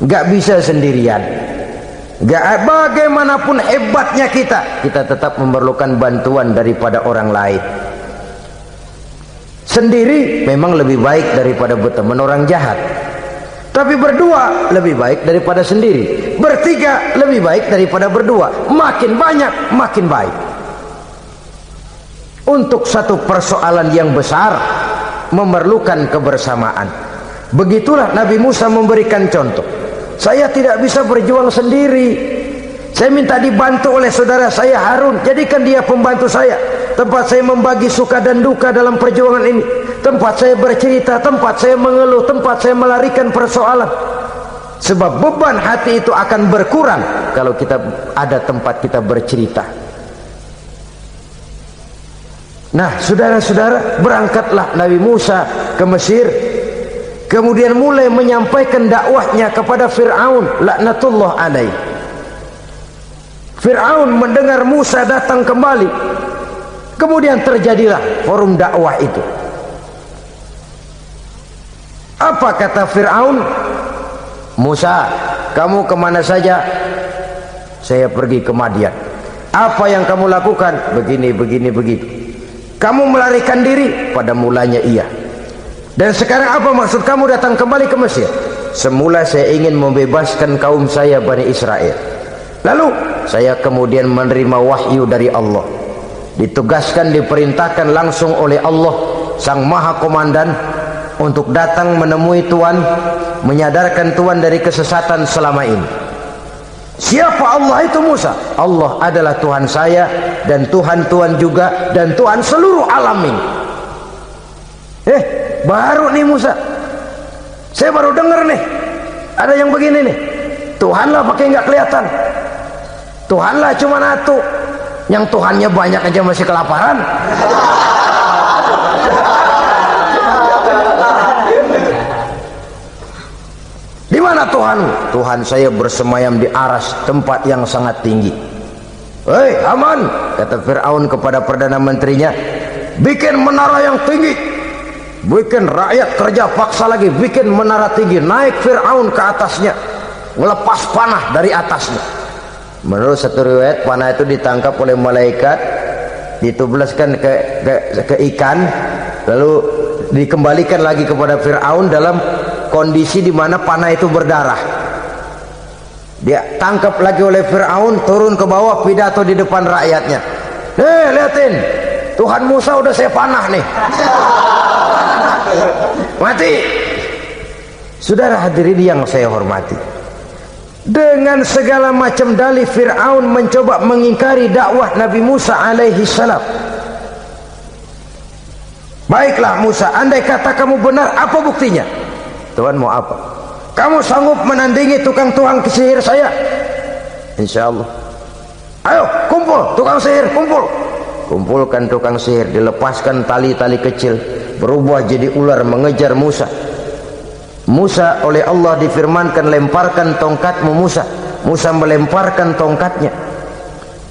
nggak bisa sendirian. Nggak, bagaimanapun hebatnya kita tetap memerlukan bantuan daripada orang lain. Sendiri memang lebih baik daripada berteman orang jahat, tapi berdua lebih baik daripada sendiri. Bertiga lebih baik daripada berdua. Makin banyak makin baik. Untuk satu persoalan yang besar memerlukan kebersamaan. Begitulah Nabi Musa memberikan contoh. Saya tidak bisa berjuang sendiri, saya minta dibantu oleh saudara saya Harun. Jadikan dia pembantu saya, tempat saya membagi suka dan duka dalam perjuangan ini, tempat saya bercerita, tempat saya mengeluh, tempat saya melarikan persoalan. Sebab beban hati itu akan berkurang kalau kita ada tempat kita bercerita. Nah, saudara-saudara, berangkatlah Nabi Musa ke Mesir, kemudian mulai menyampaikan dakwahnya kepada Fir'aun laknatullah alaih. Fir'aun mendengar Musa datang kembali, kemudian terjadilah forum dakwah itu. Apa kata Fir'aun? Musa, kamu kemana saja? Saya pergi ke Madian. apa yang kamu lakukan? Begini, begini, begitu. Kamu melarikan diri? Pada mulanya iya. Dan sekarang apa maksud kamu datang kembali ke Mesir? Semula saya ingin membebaskan kaum saya Bani Israel. Lalu saya kemudian menerima wahyu dari Allah. Ditugaskan, diperintahkan langsung oleh Allah Sang Maha Komandan untuk datang menemui Tuhan, menyadarkan Tuhan dari kesesatan selama ini. Siapa Allah itu Musa? Allah adalah Tuhan saya dan Tuhan-Tuhan juga dan Tuhan seluruh alam ini. Baru nih Musa, saya baru dengar nih ada yang begini nih. Tuhanlah pakai nggak kelihatan, Tuhanlah cuma satu, yang Tuhannya banyak aja masih kelaparan. Di mana Tuhanmu? Tuhan saya bersemayam di aras, tempat yang sangat tinggi. Hei Haman, kata Fir'aun kepada Perdana Menterinya, bikin menara yang tinggi. Bikin rakyat kerja paksa lagi, bikin menara tinggi. Naik Fir'aun ke atasnya, melepas panah dari atasnya. Menurut satu riwayat, panah itu ditangkap oleh malaikat, ditublaskan ke ikan, lalu dikembalikan lagi kepada Fir'aun dalam kondisi di mana panah itu berdarah. Dia tangkap lagi oleh Fir'aun, turun ke bawah, pidato di depan rakyatnya. Lihatin, Tuhan Musa udah saya panah nih. Mati. Saudara hadirin yang saya hormati, dengan segala macam dalih Fir'aun mencoba mengingkari dakwah Nabi Musa alaihi salam. Baiklah Musa, andai kata kamu benar, apa buktinya? Tuhan mau apa? Kamu sanggup menandingi tukang sihir saya? Insya Allah. Ayo kumpul tukang sihir, kumpul. Kumpulkan tukang sihir, dilepaskan tali-tali kecil, berubah jadi ular mengejar Musa. Musa oleh Allah difirmankan, lemparkan tongkatmu Musa. Musa melemparkan tongkatnya.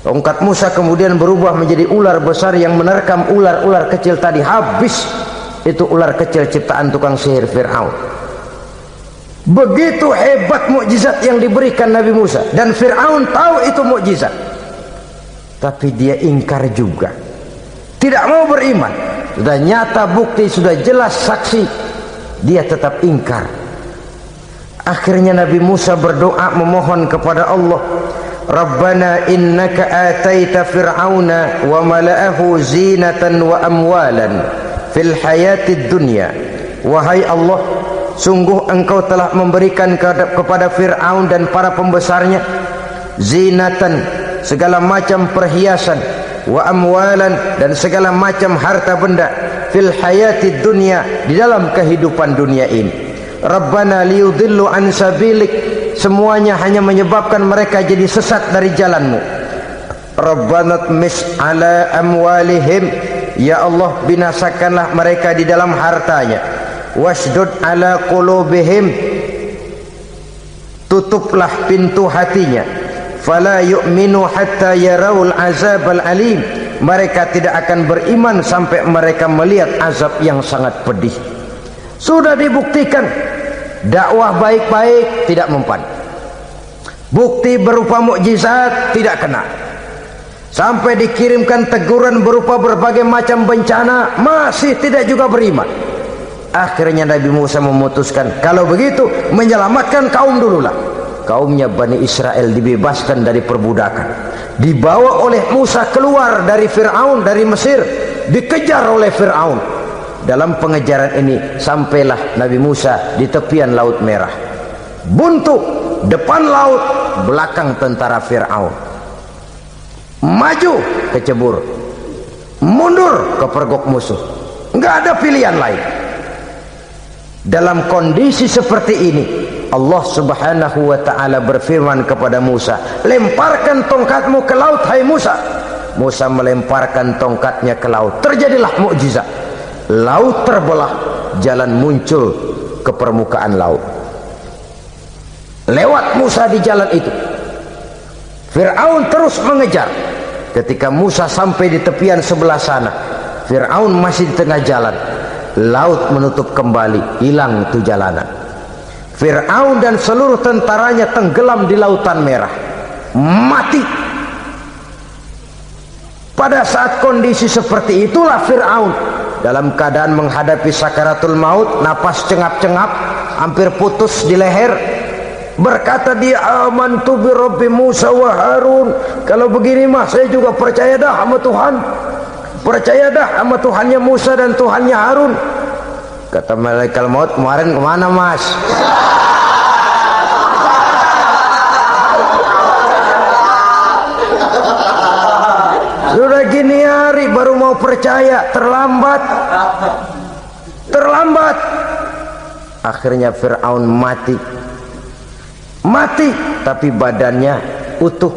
Tongkat Musa kemudian berubah menjadi ular besar yang menerkam ular-ular kecil tadi. Habis itu ular kecil ciptaan tukang sihir Fir'aun. Begitu hebat mukjizat yang diberikan Nabi Musa, dan Fir'aun tahu itu mukjizat, tapi dia ingkar juga, tidak mau beriman. Sudah nyata bukti, sudah jelas saksi, dia tetap ingkar. Akhirnya Nabi Musa berdoa memohon kepada Allah, Rabbana innaka ataita fir'auna wa mala'ahu zinatan wa amwalan fil hayatid dunya. Wahai Allah, sungguh engkau telah memberikan kepada Fir'aun dan para pembesarnya zinatan, segala macam perhiasan, wa amwalan, dan segala macam harta benda, fil hayatid dunya, di dalam kehidupan dunia ini. Rabbana liyudillu an sabilik, semuanya hanya menyebabkan mereka jadi sesat dari jalanmu. Rabbana tmis ala amwalihim, ya Allah binasakanlah mereka di dalam hartanya. Wasdud ala qulubihim, tutuplah pintu hatinya. Fala yu'minu hatta yarawul azabal alim, mereka tidak akan beriman sampai mereka melihat azab yang sangat pedih. Sudah dibuktikan dakwah baik-baik tidak mempan, bukti berupa mukjizat tidak kena, sampai dikirimkan teguran berupa berbagai macam bencana masih tidak juga beriman. Akhirnya Nabi Musa memutuskan, kalau begitu menyelamatkan kaum dululah. Kaumnya Bani Israel dibebaskan dari perbudakan, dibawa oleh Musa keluar dari Fir'aun, dari Mesir, dikejar oleh Fir'aun. Dalam pengejaran ini sampailah Nabi Musa di tepian Laut Merah. Buntu, depan laut, belakang tentara Fir'aun. Maju kecebur, mundur kepergok musuh, nggak ada pilihan lain. Dalam kondisi seperti ini, Allah subhanahu wa ta'ala berfirman kepada Musa, lemparkan tongkatmu ke laut, hai Musa. Musa melemparkan tongkatnya ke laut, terjadilah mukjizat. Laut terbelah, jalan muncul ke permukaan laut. Lewat Musa di jalan itu, Fir'aun terus mengejar. Ketika Musa sampai di tepian sebelah sana, Fir'aun masih di tengah jalan. Laut menutup kembali, hilang itu jalanan. Fir'aun dan seluruh tentaranya tenggelam di Lautan Merah, mati. Pada saat kondisi seperti itulah Fir'aun dalam keadaan menghadapi sakaratul maut, napas cengap-cengap, hampir putus di leher, berkata dia, amantu bi Rabbi Musa wa Harun. Kalau begini mah saya juga percaya dah sama Tuhan, percaya dah sama Tuhannya Musa dan Tuhannya Harun. Kata malaikat maut, kemarin kemana mas? Sudah gini hari baru mau percaya, terlambat. Akhirnya Fir'aun mati, tapi badannya utuh.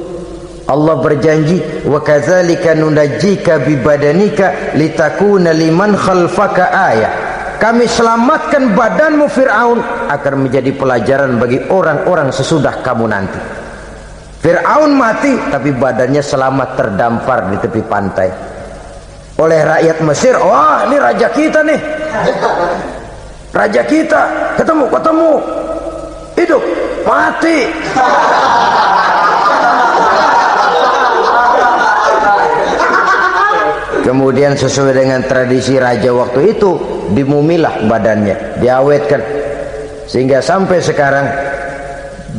Allah berjanji, wa kadzalika nunajjika bi badanika litakuna liman khalfaka ayah. Kami selamatkan badanmu Fir'aun agar menjadi pelajaran bagi orang-orang sesudah kamu nanti. Fir'aun mati tapi badannya selamat terdampar di tepi pantai oleh rakyat Mesir. Wah, ini raja kita nih, raja kita, ketemu hidup mati. Kemudian sesuai dengan tradisi raja waktu itu, dimumilah badannya, diawetkan, sehingga sampai sekarang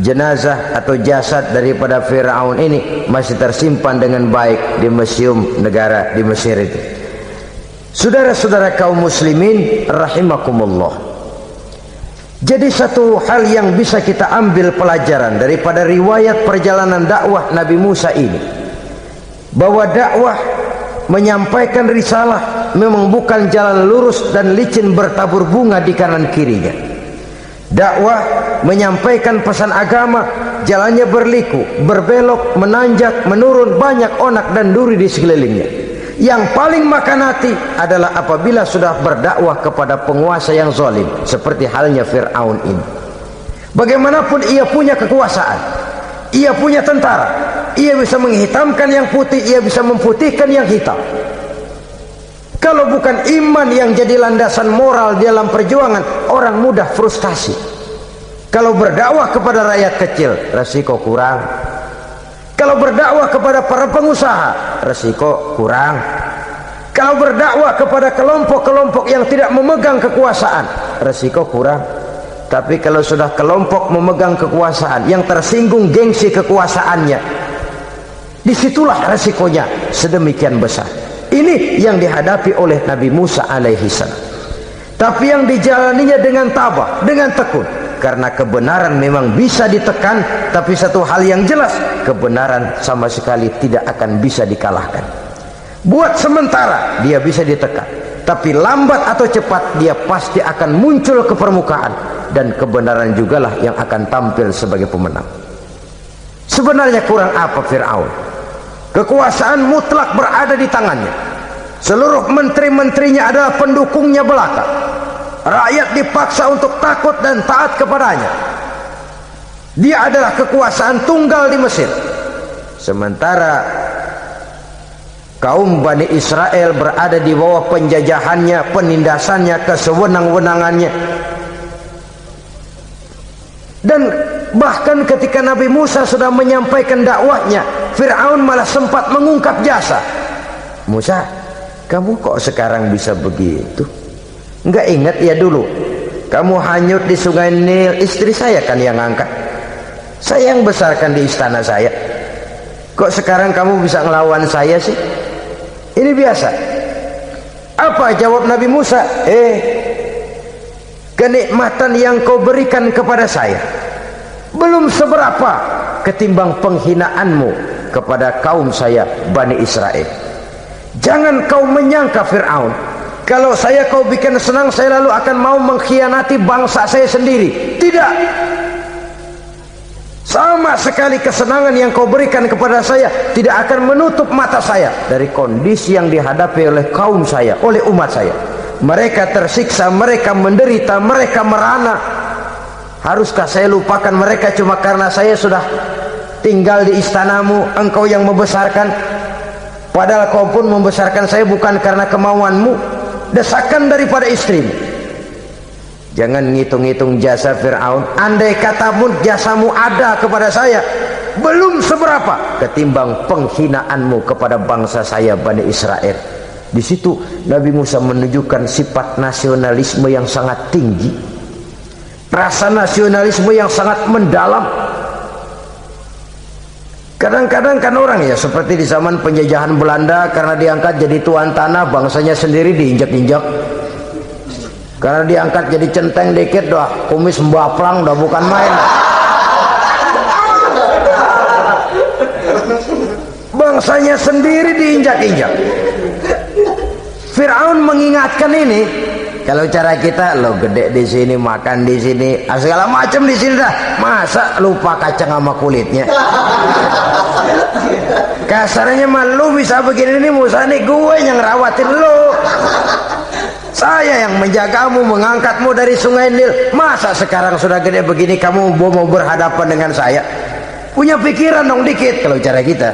jenazah atau jasad daripada Fir'aun ini masih tersimpan dengan baik di museum negara di Mesir itu. Saudara-saudara kaum muslimin rahimakumullah, jadi satu hal yang bisa kita ambil pelajaran daripada riwayat perjalanan dakwah Nabi Musa ini, bahwa dakwah menyampaikan risalah memang bukan jalan lurus dan licin bertabur bunga di kanan kirinya. Dakwah menyampaikan pesan agama, jalannya berliku, berbelok, menanjak, menurun, banyak onak dan duri di sekelilingnya. Yang paling makan hati adalah apabila sudah berdakwah kepada penguasa yang zalim, seperti halnya Fir'aun ini. Bagaimanapun ia punya kekuasaan, ia punya tentara, ia bisa menghitamkan yang putih, ia bisa memutihkan yang hitam. Kalau bukan iman yang jadi landasan moral dalam perjuangan, orang mudah frustasi. Kalau berdakwah kepada rakyat kecil, resiko kurang. Kalau berdakwah kepada para pengusaha, resiko kurang. Kalau berdakwah kepada kelompok-kelompok yang tidak memegang kekuasaan, resiko kurang. Tapi kalau sudah kelompok memegang kekuasaan, yang tersinggung gengsi kekuasaannya, disitulah resikonya sedemikian besar. Ini yang dihadapi oleh Nabi Musa alaihi salam. Tapi yang dijalaninya dengan tabah, dengan tekun. Karena kebenaran memang bisa ditekan, tapi satu hal yang jelas, kebenaran sama sekali tidak akan bisa dikalahkan. Buat sementara dia bisa ditekan, tapi lambat atau cepat dia pasti akan muncul ke permukaan, dan kebenaran jugalah yang akan tampil sebagai pemenang. Sebenarnya kurang apa Fir'aun? Kekuasaan mutlak berada di tangannya. Seluruh menteri-menterinya adalah pendukungnya belaka. Rakyat dipaksa untuk takut dan taat kepadanya. Dia adalah kekuasaan tunggal di Mesir. Sementara kaum Bani Israel berada di bawah penjajahannya, penindasannya, kesewenang-wenangannya. Dan bahkan ketika Nabi Musa sudah menyampaikan dakwahnya, Fir'aun malah sempat mengungkap jasa. Musa, kamu kok sekarang bisa begitu? Enggak ingat ya dulu kamu hanyut di sungai Nil, istri saya kan yang angkat, saya yang besarkan di istana saya. Kok sekarang kamu bisa ngelawan saya sih? Ini biasa. Apa jawab Nabi Musa? Kenikmatan yang kau berikan kepada saya belum seberapa ketimbang penghinaanmu kepada kaum saya Bani Israel. Jangan kau menyangka Fir'aun, kalau saya kau bikin senang, saya lalu akan mau mengkhianati bangsa saya sendiri. Tidak. Sama sekali kesenangan yang kau berikan kepada saya tidak akan menutup mata saya dari kondisi yang dihadapi oleh kaum saya, oleh umat saya. Mereka tersiksa, mereka menderita, mereka merana. Haruskah saya lupakan mereka cuma karena saya sudah tinggal di istanamu, engkau yang membesarkan? Padahal kau pun membesarkan saya bukan karena kemauanmu, desakan daripada istrimu. Jangan ngitung-ngitung jasa Fir'aun. Andai katamu jasamu ada kepada saya, belum seberapa ketimbang penghinaanmu kepada bangsa saya Bani Israel. Di situ Nabi Musa menunjukkan sifat nasionalisme yang sangat tinggi, rasa nasionalisme yang sangat mendalam. Kadang-kadang kan orang ya seperti di zaman penjajahan Belanda, karena diangkat jadi tuan tanah, bangsanya sendiri diinjak-injak. Karena diangkat jadi centeng dikit dah kumis mbaplang dah bukan main. Bangsanya sendiri diinjak-injak. Fir'aun mengingatkan ini, kalau cara kita lo gede di sini, makan di sini, segala macam di sini dah, masa lupa kacang sama kulitnya. Kasarnya mah lu bisa begini nih Musa, nih gue yang rawatin lu. Saya yang menjagamu, mengangkatmu dari sungai Nil. Masa sekarang sudah gede begini kamu mau berhadapan dengan saya? Punya pikiran dong dikit kalau cara kita.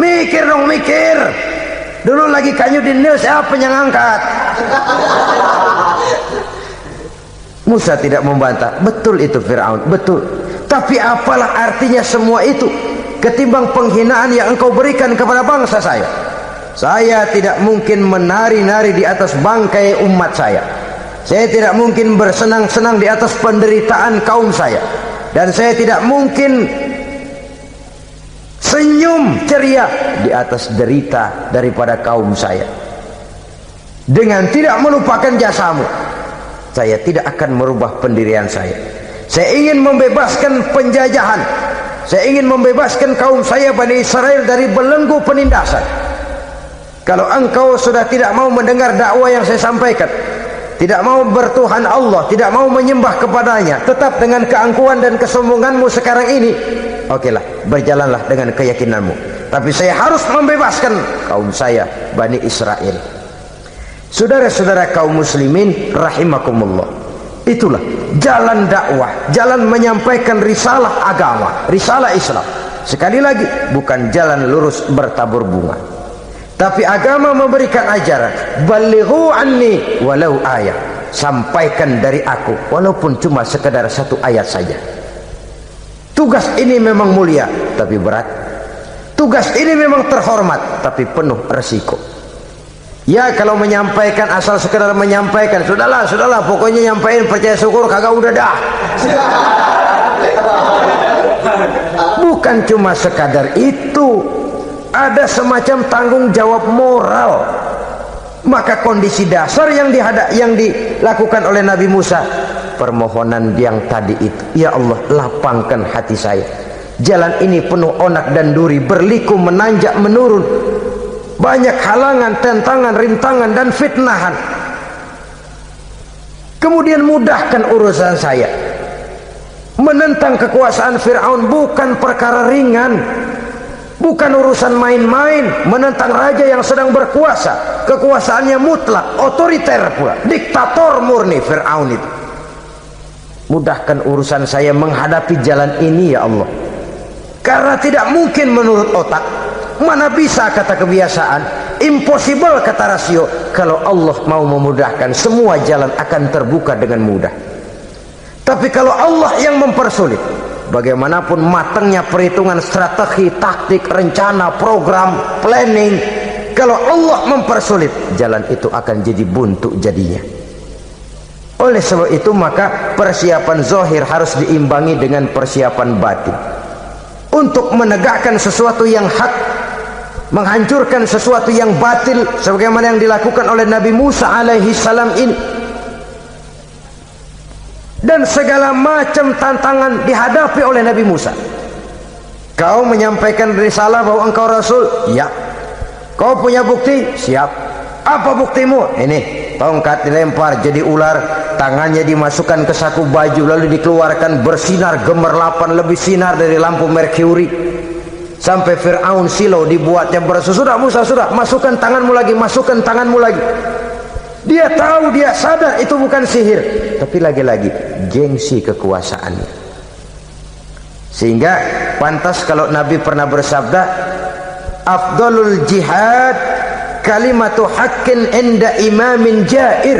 Mikir dong, mikir. Dulu lagi kanyu di Nil, siapa yang angkat? Musa tidak membantah. Betul itu Fir'aun, betul. Tapi apalah artinya semua itu ketimbang penghinaan yang engkau berikan kepada bangsa saya? Saya tidak mungkin menari-nari di atas bangkai umat saya. Saya tidak mungkin bersenang-senang di atas penderitaan kaum saya. Dan saya tidak mungkin senyum ceria di atas derita daripada kaum saya. Dengan tidak melupakan jasamu, saya tidak akan merubah pendirian saya. Saya ingin membebaskan penjajahan. Saya ingin membebaskan kaum saya Bani Israel dari belenggu penindasan. Kalau engkau sudah tidak mau mendengar dakwah yang saya sampaikan, tidak mau bertuhan Allah, tidak mau menyembah kepadanya, tetap dengan keangkuhan dan kesombonganmu sekarang ini, okelah, berjalanlah dengan keyakinanmu. Tapi saya harus membebaskan kaum saya Bani Israel. Saudara-saudara kaum muslimin rahimakumullah, itulah jalan dakwah, jalan menyampaikan risalah agama, risalah Islam. Sekali lagi, bukan jalan lurus bertabur bunga. Tapi agama memberikan ajaran, balighu anni walau ayat, sampaikan dari aku walaupun cuma sekedar satu ayat saja. Tugas ini memang mulia tapi berat. Tugas ini memang terhormat tapi penuh resiko. Ya kalau menyampaikan asal sekedar menyampaikan, sudahlah pokoknya nyampaikan, percaya syukur kagak, udah dah. Bukan cuma sekadar itu, ada semacam tanggung jawab moral. Maka kondisi dasar yang dilakukan oleh Nabi Musa, permohonan yang tadi itu, ya Allah lapangkan hati saya. Jalan ini penuh onak dan duri, berliku, menanjak, menurun, banyak halangan, tentangan, rintangan dan fitnahan. Kemudian mudahkan urusan saya. Menentang kekuasaan Fir'aun bukan perkara ringan, bukan urusan main-main. Menentang raja yang sedang berkuasa, kekuasaannya mutlak, otoriter pula, diktator murni Fir'aun itu. Mudahkan urusan saya menghadapi jalan ini ya Allah. Karena tidak mungkin menurut otak, mana bisa kata kebiasaan, impossible kata rasio. Kalau Allah mau memudahkan, semua jalan akan terbuka dengan mudah. Tapi kalau Allah yang mempersulit, bagaimanapun matangnya perhitungan strategi, taktik, rencana, program, planning, kalau Allah mempersulit, jalan itu akan jadi buntu jadinya. Oleh sebab itu maka persiapan zahir harus diimbangi dengan persiapan batin untuk menegakkan sesuatu yang hak, menghancurkan sesuatu yang batil, sebagaimana yang dilakukan oleh Nabi Musa alaihi salam ini. Dan segala macam tantangan dihadapi oleh Nabi Musa. Kau menyampaikan risalah bahwa engkau Rasul, ya. Kau punya bukti, siap. Apa buktimu? Ini, tongkat dilempar jadi ular, tangannya dimasukkan ke saku baju, lalu dikeluarkan bersinar gemerlapan, lebih sinar dari lampu merkuri. Sampai Fir'aun silau dibuatnya bersudah Musa, sudah, masukkan tanganmu lagi, masukkan tanganmu lagi. Dia tahu, dia sadar itu bukan sihir, tapi lagi-lagi gengsi kekuasaannya. Sehingga pantas kalau Nabi pernah bersabda, afdalul jihad kalimatu haqqin inda imamin jair.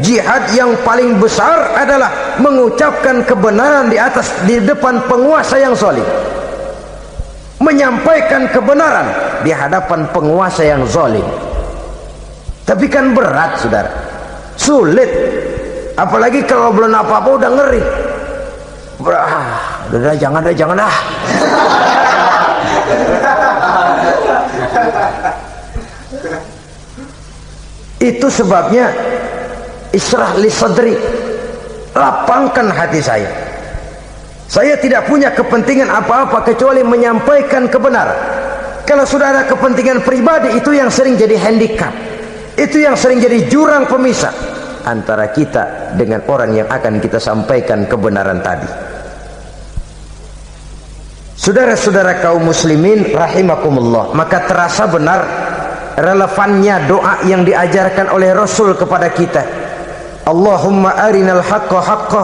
Jihad yang paling besar adalah mengucapkan kebenaran di depan penguasa yang zalim. menyampaikan kebenaran di hadapan penguasa yang zalim. Tapi kan berat, saudara, sulit, apalagi kalau belum apa-apa udah ngeri. Udah jangan dah. Itu sebabnya Ishrah li sadri, lapangkan hati saya. Saya tidak punya kepentingan apa-apa kecuali menyampaikan kebenaran. Kalau sudah ada kepentingan pribadi, itu yang sering jadi handicap, itu yang sering jadi jurang pemisah antara kita dengan orang yang akan kita sampaikan kebenaran tadi. Saudara-saudara kaum muslimin rahimakumullah, maka terasa benar relevannya doa yang diajarkan oleh Rasul kepada kita. Allahumma arinal haqqa haqqa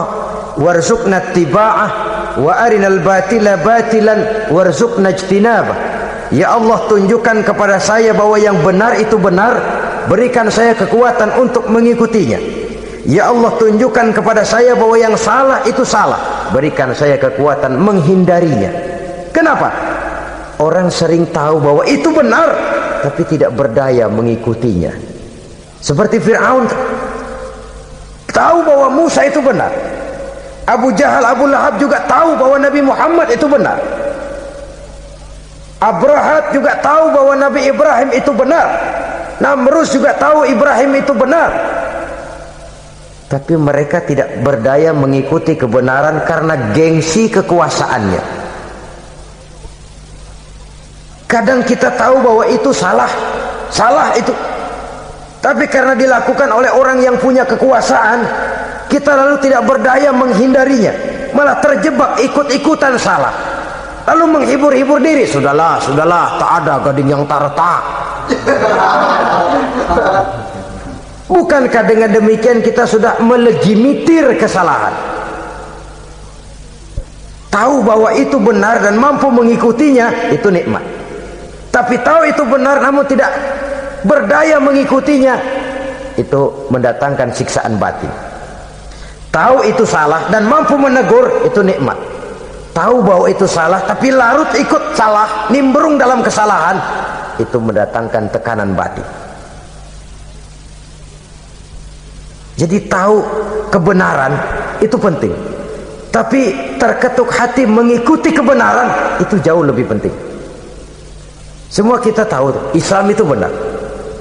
warzuqna ittiba'ah wa arinal batila batilan warzuqna ijtinabah. Ya Allah, tunjukkan kepada saya bahwa yang benar itu benar, berikan saya kekuatan untuk mengikutinya. Ya Allah, tunjukkan kepada saya bahwa yang salah itu salah, berikan saya kekuatan menghindarinya. Kenapa? Orang sering tahu bahwa itu benar tapi tidak berdaya mengikutinya. Seperti Fir'aun tahu bahwa Musa itu benar, Abu Jahal, Abu Lahab juga tahu bahwa Nabi Muhammad itu benar, Abrahat juga tahu bahwa Nabi Ibrahim itu benar, Namrus juga tahu Ibrahim itu benar, tapi mereka tidak berdaya mengikuti kebenaran karena gengsi kekuasaannya. Kadang kita tahu bahwa itu salah itu, tapi karena dilakukan oleh orang yang punya kekuasaan, kita lalu tidak berdaya menghindarinya, malah terjebak ikut-ikutan salah, lalu menghibur-hibur diri. Sudahlah, tak ada gading yang tak retak. Bukankah dengan demikian kita sudah melegimitir kesalahan? Tahu bahwa itu benar dan mampu mengikutinya, itu nikmat. Tapi tahu itu benar namun tidak berdaya mengikutinya, itu mendatangkan siksaan batin. Tahu itu salah dan mampu menegur, itu nikmat. Tahu bahwa itu salah tapi larut ikut salah, nimbrung dalam kesalahan, itu mendatangkan tekanan batin. Jadi tahu kebenaran itu penting, tapi terketuk hati mengikuti kebenaran itu jauh lebih penting. Semua kita tahu Islam itu benar,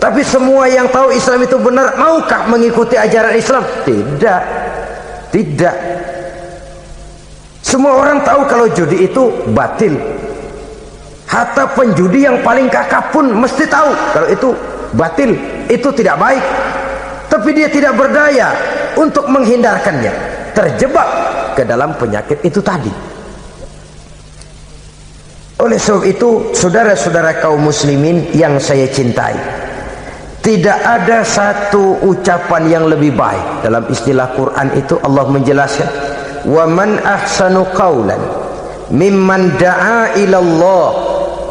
tapi semua yang tahu Islam itu benar maukah mengikuti ajaran Islam? Tidak. Semua orang tahu kalau judi itu batil. Hatta penjudi yang paling kakap pun mesti tahu kalau itu batil, itu tidak baik, tapi dia tidak berdaya untuk menghindarkannya, terjebak ke dalam penyakit itu tadi. Oleh sebab itu, saudara-saudara kaum muslimin yang saya cintai, tidak ada satu ucapan yang lebih baik. Dalam istilah Quran itu Allah menjelaskan, wa man ahsanu qawlan mimman da'a ilallah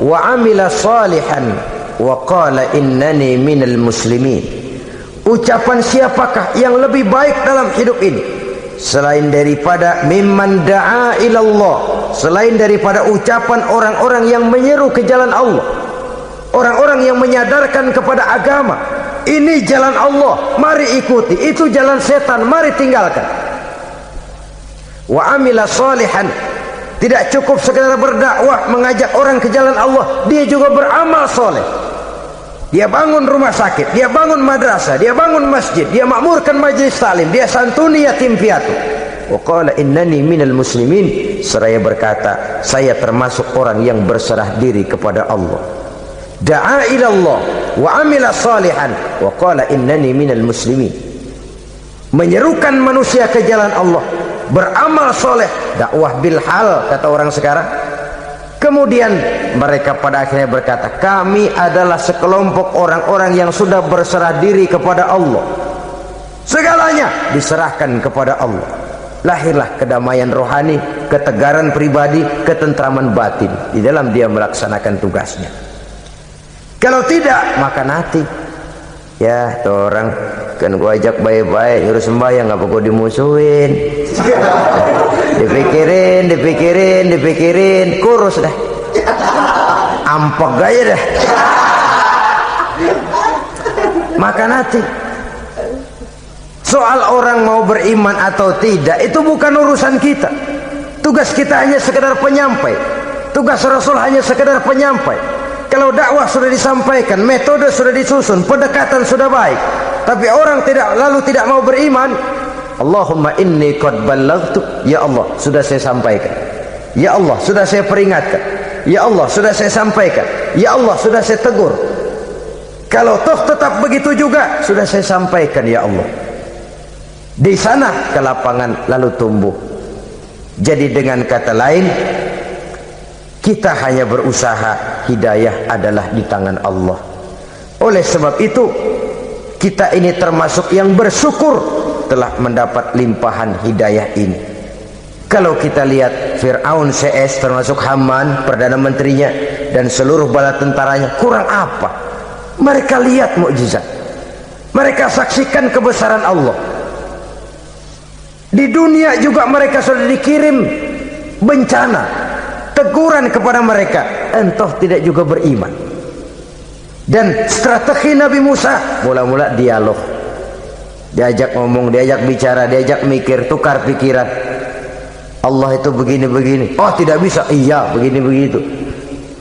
wa amila salihan wa qala innani minal muslimin. Ucapan siapakah yang lebih baik dalam hidup ini selain daripada mimman da'a ilallah, selain daripada ucapan orang-orang yang menyeru ke jalan Allah, orang-orang yang menyadarkan kepada agama, ini jalan Allah, mari ikuti, itu jalan setan, mari tinggalkan. Wa amila salihan, tidak cukup sekedar berdakwah mengajak orang ke jalan Allah, dia juga beramal soleh. Dia bangun rumah sakit, dia bangun madrasah, dia bangun masjid, dia makmurkan majlis taklim, dia santuni yatim piatu. Wa qala innani minal muslimin, seraya berkata, saya termasuk orang yang berserah diri kepada Allah. Da'a ilallah wa amila salihan wa qala innani minal muslimin. Menyerukan manusia ke jalan Allah, beramal soleh, dakwah bil hal kata orang sekarang. Kemudian mereka pada akhirnya berkata, kami adalah sekelompok orang-orang yang sudah berserah diri kepada Allah, segalanya diserahkan kepada Allah. Lahirlah kedamaian rohani, ketegaran pribadi, ketentraman batin di dalam dia melaksanakan tugasnya. Kalau tidak, maka nanti ya tuh orang kan gua ajak baik-baik nyuruh sembahyang, apa gua dimusuhin. dipikirin kurus dah. ampek gaya dah. Makan hati. Soal orang mau beriman atau tidak itu bukan urusan kita. Tugas kita hanya sekedar penyampai. Tugas Rasul hanya sekedar penyampai. Kalau dakwah sudah disampaikan, metode sudah disusun, pendekatan sudah baik, tapi orang tidak mau beriman, Allahumma inni qad ballaghtu, ya Allah sudah saya sampaikan, ya Allah sudah saya peringatkan, ya Allah sudah saya sampaikan, ya Allah sudah saya tegur. Kalau toh tetap begitu juga, sudah saya sampaikan ya Allah. Di sana ke lapangan lalu tumbuh. Jadi dengan kata lain, kita hanya berusaha, hidayah adalah di tangan Allah. Oleh sebab itu, kita ini termasuk yang bersyukur telah mendapat limpahan hidayah ini. Kalau kita lihat Fir'aun CS, termasuk Haman, Perdana Menterinya, dan seluruh bala tentaranya, kurang apa? Mereka lihat mukjizat, mereka saksikan kebesaran Allah. Di dunia juga mereka sudah dikirim bencana, teguran kepada mereka, entah tidak juga beriman. Dan strategi Nabi Musa mula-mula dialog, diajak ngomong, diajak bicara, diajak mikir, tukar pikiran. Allah itu begini-begini, oh tidak bisa, iya begini-begitu.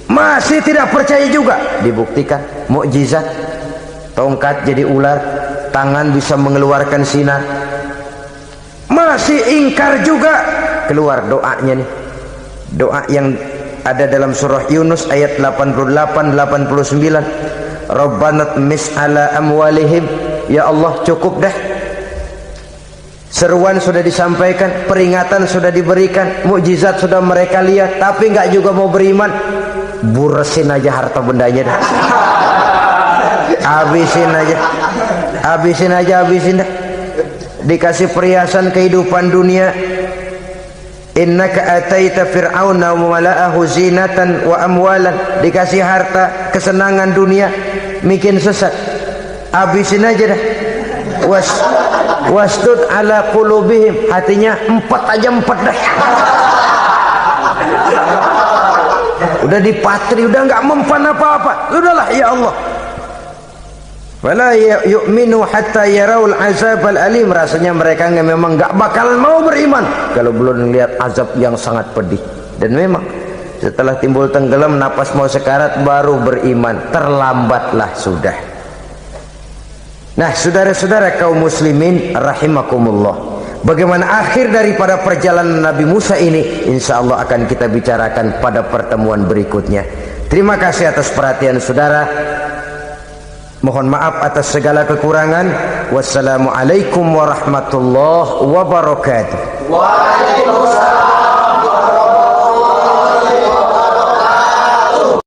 Masih tidak percaya juga, dibuktikan mukjizat, tongkat jadi ular, tangan bisa mengeluarkan sinar. Masih ingkar juga, keluar doanya nih, doa yang ada dalam surah Yunus ayat 88-89, Rabbana tmis ala amwalihim, ya Allah cukup dah. Seruan sudah disampaikan, peringatan sudah diberikan, mukjizat sudah mereka lihat, tapi nggak juga mau beriman. Buresin aja harta bendanya dah, habisin aja dah. Dikasih perhiasan kehidupan dunia, innaka ataita fir'auna wa mala'ahu zinatan wa amwalan, dikasih harta, kesenangan dunia, bikin sesat, habisin aja dah. Wastud ala qulubihim, hatinya empat dah. Udah dipatri, udah nggak mempan apa-apa, udahlah ya Allah. Wala yu'minu hatta yaraul azabal alim, rasanya mereka memang nggak bakalan mau beriman kalau belum melihat azab yang sangat pedih. Dan memang setelah timbul tenggelam, napas mau sekarat, baru beriman, terlambatlah sudah. Nah, saudara-saudara kaum muslimin rahimakumullah, bagaimana akhir daripada perjalanan Nabi Musa ini, insya Allah akan kita bicarakan pada pertemuan berikutnya. Terima kasih atas perhatian saudara. Mohon maaf atas segala kekurangan. Wassalamualaikum warahmatullahi wabarakatuh. Waalaikumsalam.